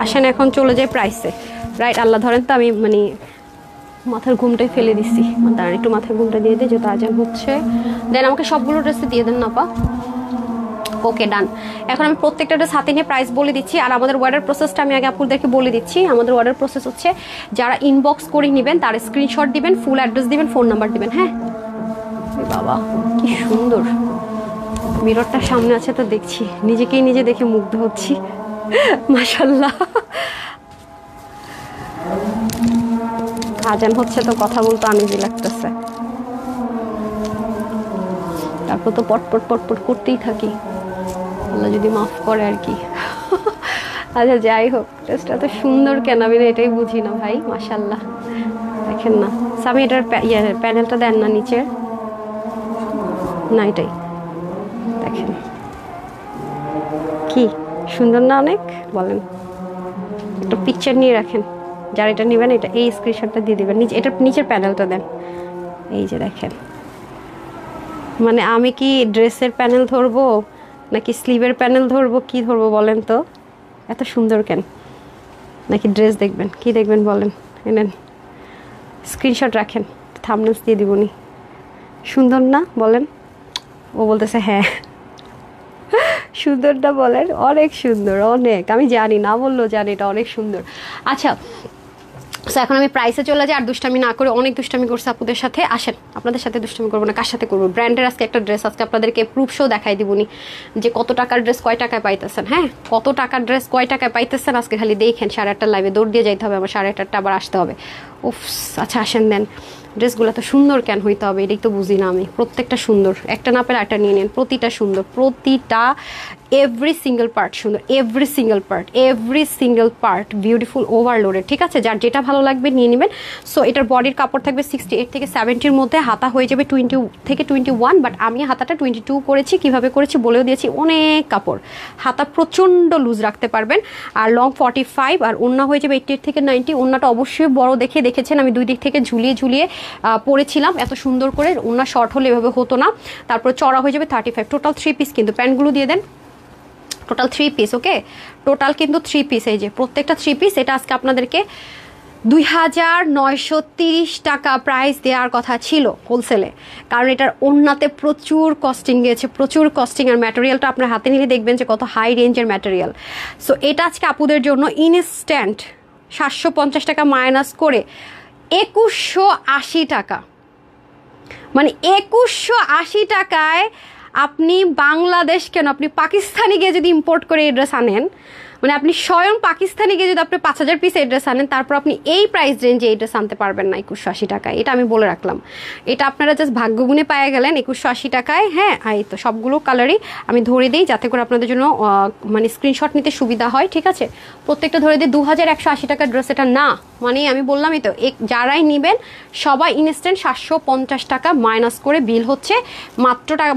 আসেন এখন চলে যায় প্রাইসে। রাইট, আল্লাহ ধরেন তো আমি মানে মাথার ঘুমটাই ফেলে দিচ্ছি, দাঁড়ান একটু মাথার ঘুমটা দিয়ে দিই, যেহেতু আজান হচ্ছে। দেন আমাকে সবগুলো ড্রেসে দিয়ে দেন না পা। ওকে ডান। এখন আমি প্রত্যেকটা ড্রেস হাতে নিয়ে প্রাইস বলে দিচ্ছি। আর আমাদের অর্ডার প্রসেসটা আমি আগে আপুদেরকে বলে দিচ্ছি। আমাদের অর্ডার প্রসেস হচ্ছে যারা ইনবক্স করে নেবেন তার স্ক্রিনশট দিবেন, ফুল অ্যাড্রেস দিবেন, ফোন নাম্বার দিবেন। হ্যাঁ বাবা কি সুন্দর, মিররটা সামনে আছে তো দেখছি, নিজেকেই নিজে দেখে মুগ্ধ হচ্ছি মাশাআল্লাহ। আজান হচ্ছে তো কথা বলতে আনিজি লাগতেছে, তারপর তো পটপট পটপট করতেই থাকি, আল্লাহ যদি মাফ করে আর কি। আচ্ছা যাই হোক, ড্রেসটা তো সুন্দর কেন আমি এটাই বুঝি না ভাই, মাশাআল্লাহ দেখেন না। স্বামী এটার প্যানেলটা দেন না নিচে, না এটাই দেখেন কি সুন্দর না অনেক, বলেন একটা পিকচার নিয়ে রাখেন, যারা এটা নেবেন এটা এই স্ক্রিনশটটা দিয়ে দেবেন, নিচে এটার নিচের প্যানেলটা দেন, এই যে দেখেন। মানে আমি কি ড্রেসের প্যানেল ধরবো নাকি স্লিভের প্যানেল ধরবো, কি ধরবো বলেন তো? এত সুন্দর কেন? নাকি ড্রেস দেখবেন, কি দেখবেন বলেন? এনেন স্ক্রিনশট রাখেন, থাম্বনেলস দিয়ে দিবনি। সুন্দর না বলেন? ও বলতেছে হ্যাঁ সুন্দরটা বলেন, অনেক সুন্দর অনেক, আমি জানি না বললেও জানি এটা অনেক সুন্দর। আচ্ছা সো এখন আমি প্রাইসে চলে যাই, আর দুষ্টামি না করে, অনেক দুষ্টামি করছে আপুদের সাথে। আসেন আপনাদের সাথে দুষ্টামি করবো না, কার সাথে করবো? ব্র্যান্ডের আজকে একটা ড্রেস, আজকে আপনাদেরকে প্রুফ শো দেখাই দিবনি যে কত টাকার ড্রেস কয় টাকায় পাইতেছেন। হ্যাঁ কত টাকার ড্রেস কয় টাকায় পাইতেছেন আজকে খালি দেখেন। 8:30 লাইভে দৌড় দিয়ে যাইতে হবে আমার, 8:30 আবার আসতে হবে। উফ আচ্ছা আসেন দেন। ড্রেসগুলো তো সুন্দর কেন হইতে হবে এটাই তো বুঝি না আমি। প্রত্যেকটা সুন্দর, একটা না পেলে একটা নিয়ে নেন, প্রতিটা সুন্দর, প্রতিটা এভরি সিঙ্গেল পার্ট সুন্দর, every single part beautiful overloaded. ঠিক আছে, যার যেটা ভালো লাগবে নিয়ে নেবেন। সো এটার বডির কাপড় থাকবে 68 থেকে 70-র মধ্যে, হাতা হয়ে যাবে 20 থেকে 21, বাট আমি হাতাটা 22 করেছি। কিভাবে করেছি বলেও দিয়েছি, অনেক কাপড়, হাতা প্রচণ্ড লুজ রাখতে পারবেন। আর লং 45, আর ওড়না হয়ে যাবে 88 থেকে 90। ওড়নাটা অবশ্যই বড় দেখে দেখেছেন, আমি দুই দিক থেকে ঝুলিয়ে ঝুলিয়ে পরেছিলাম এত সুন্দর করে। ওড়না শর্ট হলে এভাবে হতো না। তারপর চড়া হয়ে যাবে 35। টোটাল 3 পিস কিন্তু, প্যান্টগুলো দিয়ে দেন, টোটাল 3 পিস। ওকে টোটাল কিন্তু 3 পিস, এই যে প্রত্যেকটা 3 পিস। এটা আজকে আপনাদেরকে 2930 টাকা প্রাইস দেওয়ার কথা ছিল হোলসেলে, কারণ এটার ওড়নাতে প্রচুর কস্টিং গিয়েছে, প্রচুর কস্টিং। আর ম্যাটেরিয়ালটা আপনার হাতে নিলে দেখবেন যে কত হাই রেঞ্জের ম্যাটেরিয়াল। সো এটা আজকে আপুদের জন্য ইনস্ট্যান্ট 750 টাকা মাইনাস করে 2180 টাকা, মানে 2180 টাকায় আপনি বাংলাদেশ কেন, আপনি পাকিস্তানে গিয়ে যদি ইম্পোর্ট করে এই ড্রেস আনেন, মানে আপনি স্বয়ং পাকিস্তানে গিয়ে যদি আপনি 5000 পিস এই ড্রেস আনেন, তারপর আপনি এই প্রাইস রেঞ্জে এই ড্রেস আনতে পারবেন না 2180 টাকায়। এটা আমি বলে রাখলাম, এটা আপনারা জাস্ট ভাগ্যগুণে পায়ে গেলেন 2180 টাকায়। হ্যাঁ, এই তো সবগুলো কালারই আমি ধরে দিই যাতে করে আপনাদের জন্য মানে স্ক্রিনশট নিতে সুবিধা হয়, ঠিক আছে? প্রত্যেকটা ধরে দিই 2180 টাকার ড্রেস এটা না, মানে আমি বললামই তো, যারাই নেবেন সবাই ইনস্ট্যান্ট 750 টাকা মাইনাস করে বিল হচ্ছে।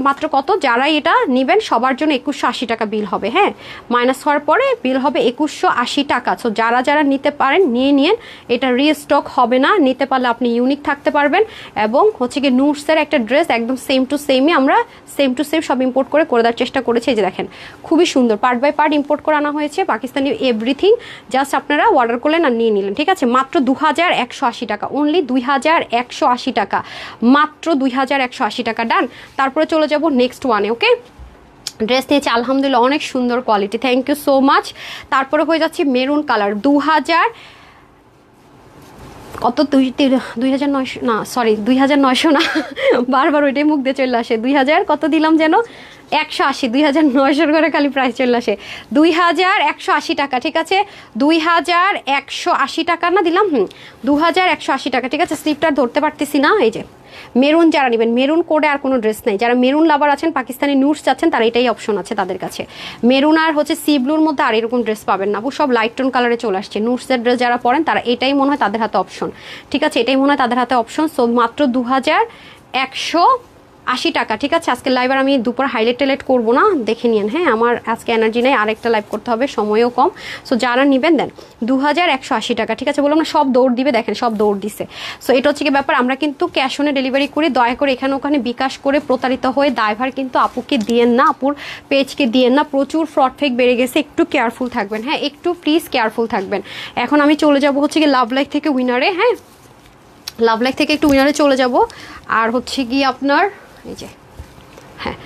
মাত্র কত? যারাই এটা নেবেন সবার জন্য 2180 টাকা বিল হবে। হ্যাঁ, মাইনাস হওয়ার পরে বিল হবে 2180 টাকা। সো যারা নিতে পারেন নিয়ে এটা রিস্টক হবে না, নিতে পারলে আপনি ইউনিক থাকতে পারবেন। এবং হচ্ছে কি নুটসের একটা ড্রেস একদম সেম টু সেমই আমরা সেম টু সেম সব ইম্পোর্ট করে দেওয়ার চেষ্টা করেছি। এই যে দেখেন, খুবই সুন্দর পার্ট বাই পার্ট ইম্পোর্ট করে আনা হয়েছে, পাকিস্তানি এভরিথিং। জাস্ট আপনারা অর্ডার করলেন আর নিয়ে নিলেন, ঠিক আছে? মাত্র 2180 টাকা, অনলি 2180 টাকা, মাত্র 2180 টাকা। ডান। তারপরে চলে যাব নেক্সট ওয়ানে। ওকে, ড্রেস নিয়েছি আলহামদুলিল্লাহ, অনেক সুন্দর quality, thank you so much. তারপরে হয়ে যাচ্ছে মেরুন কালার, 2000 কত, 2900 না, সরি 2900 না, বারবার ওইটাই মুখ দিয়ে চলে আসে। 2000 কত দিলাম যেন, 180, 2900 করে খালি প্রাইস চলে আসে। 2180 টাকা, ঠিক আছে? 2180 টাকা না দিলাম, 2180 টাকা, ঠিক আছে? স্লিপটা ধরতে পারতেছি না। এই যে মেরুন, যারা নেবেন মেরুন কোডে আর কোনো ড্রেস নেই, যারা মেরুন লাভার আছেন, পাকিস্তানি নুটস চাচ্ছেন, তারা এটাই অপশন আছে তাদের কাছে। মেরুন আর হচ্ছে সি ব্লুর মধ্যে আর এরকম ড্রেস পাবেন না, সব লাইট টোন কালারে চলে আসছে। নুটসের ড্রেস যারা পরেন তারা এটাই মনে হয় তাদের হাতে অপশন, ঠিক আছে? এটাই মনে হয় তাদের হাতে অপশন। সো মাত্র 2180 টাকা, ঠিক আছে? আজকে লাইভ আর আমি দুপুর হাইলাইট টাইলাইট করবো না, দেখে নিন। হ্যাঁ, আমার আজকে এনার্জি নেই, আরেকটা লাইভ করতে হবে, সময়ও কম। সো যারা নেবেন দেন 2180 টাকা, ঠিক আছে? বললাম না সব দৌড় দিবে, দেখেন সব দৌড় দিছে। সো এটা হচ্ছে কি ব্যাপার, আমরা কিন্তু ক্যাশ অনে ডেলিভারি করি, দয়া করে এখানে ওখানে বিকাশ করে প্রতারিত হয়ে দায়ভার কিন্তু আপুকে দিয়েন না, আপুর পেজকে দিয়েন না। প্রচুর ফ্রড ফেক বেড়ে গেছে, একটু কেয়ারফুল থাকবেন। হ্যাঁ, একটু প্লিজ কেয়ারফুল থাকবেন। এখন আমি চলে যাব হচ্ছে কি লাভ লাইফ থেকে উইনারে। হ্যাঁ, লাভ লাইফ থেকে একটু উইনারে চলে যাব। আর হচ্ছে কি আপনার এই যে, হ্যাঁ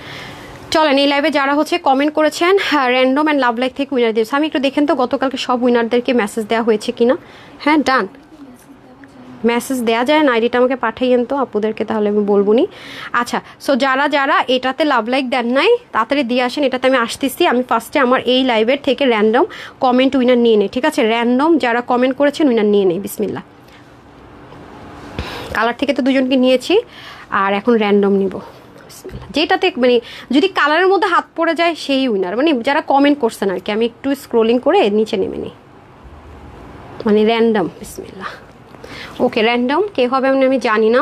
চলেন, এই লাইভে যারা হচ্ছে কমেন্ট করেছেন র্যান্ডম অ্যান্ড লাভ লাইফ থেকে উইনার দিয়েছে, আমি একটু দেখেন তো গতকালকে সব উইনারদেরকে মেসেজ দেওয়া হয়েছে কিনা। হ্যাঁ, ডান, মেসেজ দেওয়া যায় না, আইডিটা আমাকে পাঠাইয়েন তো আপুদেরকে, তাহলে আমি বলবো নি। আচ্ছা, সো যারা এটাতে লাভ লাইক দেন নাই তাড়াতাড়ি দিয়ে আসেন, এটাতে আমি আসতেছি। আমি ফার্স্টে আমার এই লাইভের থেকে র্যান্ডম কমেন্ট উইনার নিয়ে নেই, ঠিক আছে? র্যান্ডম যারা কমেন্ট করেছেন উইনার নিয়ে নেই, বিসমিল্লাহ। কালার থেকে তো দুজনকে নিয়েছি, আর এখন র্যান্ডম নিব, যেটাতে মানে যদি কালারের মধ্যে হাত পড়ে যায় সেই উইনার, মানে যারা কমেন্ট করছেন আর কি। আমি একটু স্ক্রোলিং করে নিচে নেমে নিই, মানে র্যান্ডম, বিসমিল্লাহ। ওকে, র্যান্ডম কে হবে আমি জানি না,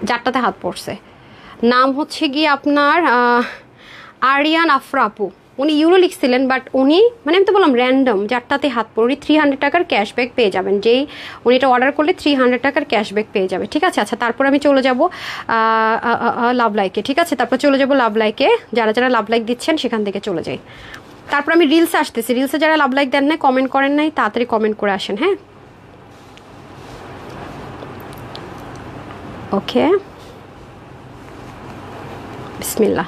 যারটাতে হাত পড়ছে। নাম হচ্ছে গিয়ে আপনার আরিয়ান আফরা আপু, উনি ইউরো লিখছিলেন, বাট উনি মানে আমি তো বললাম র্যান্ডম, যারটাতে হাত পড়ে উনি 300 টাকার ক্যাশব্যাক পেয়ে যাবেন। যেই উনি এটা অর্ডার করলে 300 টাকার ক্যাশব্যাক পেয়ে যাবে, ঠিক আছে? আচ্ছা, তারপর আমি চলে যাব লাভ লাইকে, ঠিক আছে? তারপর চলে যাব লাভ লাইকে, যারা লাভ লাইক দিচ্ছেন সেখান থেকে চলে যাই। তারপর আমি রিলসে আসতেছি, রিলসে যারা লাভ লাইক দেন নাই, কমেন্ট করেন নাই, তাড়াতাড়ি কমেন্ট করে আসেন। হ্যাঁ, ওকে, বিসমিল্লাহ।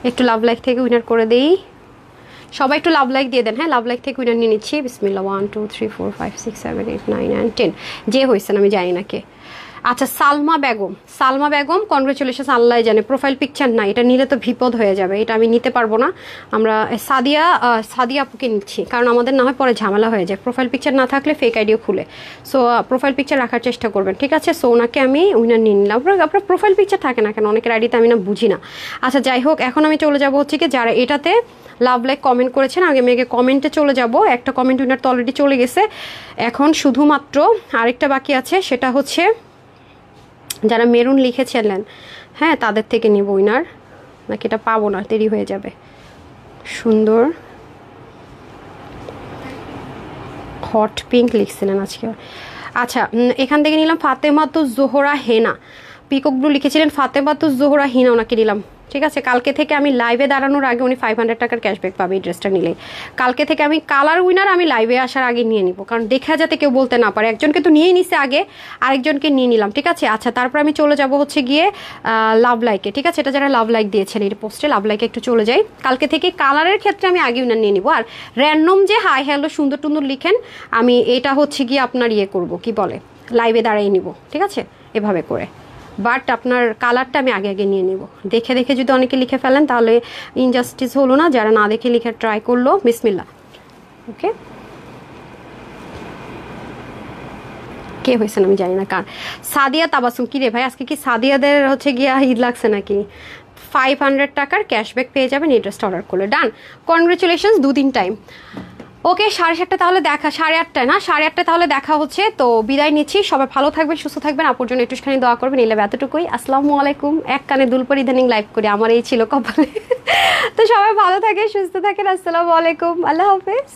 একটু লাভ লাইক থেকে উইনার করে দেই, সবাই একটু লাভ লাইক দিয়ে দেন। হ্যাঁ, লাভ লাইক থেকে উইনার নিয়ে নিচ্ছি, বিসমিল্লাহ। 1 2 3 4 5 6 7 8 9 and 10 যে হয়েছেন আমি জানি না কে। আচ্ছা, সালমা বেগম, কনগ্রেচুলেশন। আল্লাহ জানে প্রোফাইল পিকচার নাই, এটা নিলে তো বিপদ হয়ে যাবে, এটা আমি নিতে পারবো না। আমরা সাদিয়া আপুকে নিচ্ছি, কারণ আমাদের না হয় পরে ঝামেলা হয়ে যায়, প্রোফাইল পিকচার না থাকলে ফেক আইডিও খুলে। সো প্রোফাইল পিকচার রাখার চেষ্টা করবেন, ঠিক আছে? সো ওনাকে আমি উইনার নিয়ে নিলাম। আপনার প্রোফাইল পিকচার থাকে না কেন, অনেকের আইডিতে আমি না বুঝি না। আচ্ছা, যাই হোক, এখন আমি চলে যাবো হচ্ছে কি যারা এটাতে লাভ লাইক কমেন্ট করেছেন, আগে মেয়েকে কমেন্টে চলে যাব। একটা কমেন্ট উইনার তো অলরেডি চলে গেছে, এখন শুধুমাত্র আরেকটা বাকি আছে, সেটা হচ্ছে যারা মেরুন লিখেছিলেন। হ্যাঁ, তাদের থেকে নিব উইনার, নাকি এটা পাবো না, দেরি হয়ে যাবে। সুন্দর হট পিঙ্ক লিখছিলেন আজকে। আচ্ছা, এখান থেকে নিলাম ফাতেমাতুজ জোহরা হেনা, পিকক ব্লু লিখেছিলেন, ফাতেমাতুজ জোহরা হিনা, ওনাকে নিলাম, ঠিক আছে? কালকে থেকে আমি লাইভে দাঁড়ানোর আগে উনি 500 টাকার ক্যাশব্যাক পাবে এই ড্রেসটা নিলে। কালকে থেকে আমি কালার উইনার আমি লাইভে আসার আগে নিয়ে নিব, কারণ দেখা যাতে কেউ বলতে না পারে। একজনকে তো নিয়েই নিছে আগে, আরেকজনকে নিয়ে নিলাম, ঠিক আছে? আচ্ছা, তারপর আমি চলে যাব হচ্ছে গিয়ে লাভ লাইকে, ঠিক আছে? এটা যারা লাভ লাইক দিয়েছেন এই পোস্টে, লাভ লাইকে একটু চলে যাই। কালকে থেকে কালারের ক্ষেত্রে আমি আগে উইনার নিয়ে নিব। আর র্যান্ডম যে হাই হ্যালো সুন্দর টুন্দর লিখেন, আমি এটা হচ্ছে গিয়ে আপনার ইয়ে করবো, কি বলে, লাইভে দাঁড়িয়ে নিব, ঠিক আছে, এভাবে করে। বাট আপনার কালারটা আমি আগে আগে নিয়ে নিব। দেখে দেখে যদি অনেকে লিখে ফেলেন তাহলে ইনজাস্টিস হলো না, যারা না দেখে লিখে ট্রাই করলো, বিসমিল্লাহ। ওকে, কে হয়েছেন আমি জানি না কার। সাদিয়া তাবাসুম, কি রে ভাই আজকে কি সাদিয়াদের হচ্ছে গিয়া ঈদ লাগছে নাকি? 500 টাকার ক্যাশব্যাক পেয়ে যাবেন এই ড্রেসটা অর্ডার করলে। ডান, কনগ্রেচুলেশনস, 2 দিন টাইম। ওকে, 7:30 তাহলে দেখা, 8:30 না 8:30 তাহলে দেখা হচ্ছে। তো বিদায় নিচ্ছি, সবাই ভালো থাকবেন, সুস্থ থাকবেন, আপুর জন্য একটুখানি দোয়া করবেন। এলে এতটুকুই, আসসালামু আলাইকুম। এক কানে দুলপর ইদানিং লাইভ করি, আমার এই ছিল কপালে। তো সবাই ভালো থাকে, সুস্থ থাকেন, আসসালামু আলাইকুম, আল্লাহ হাফেজ।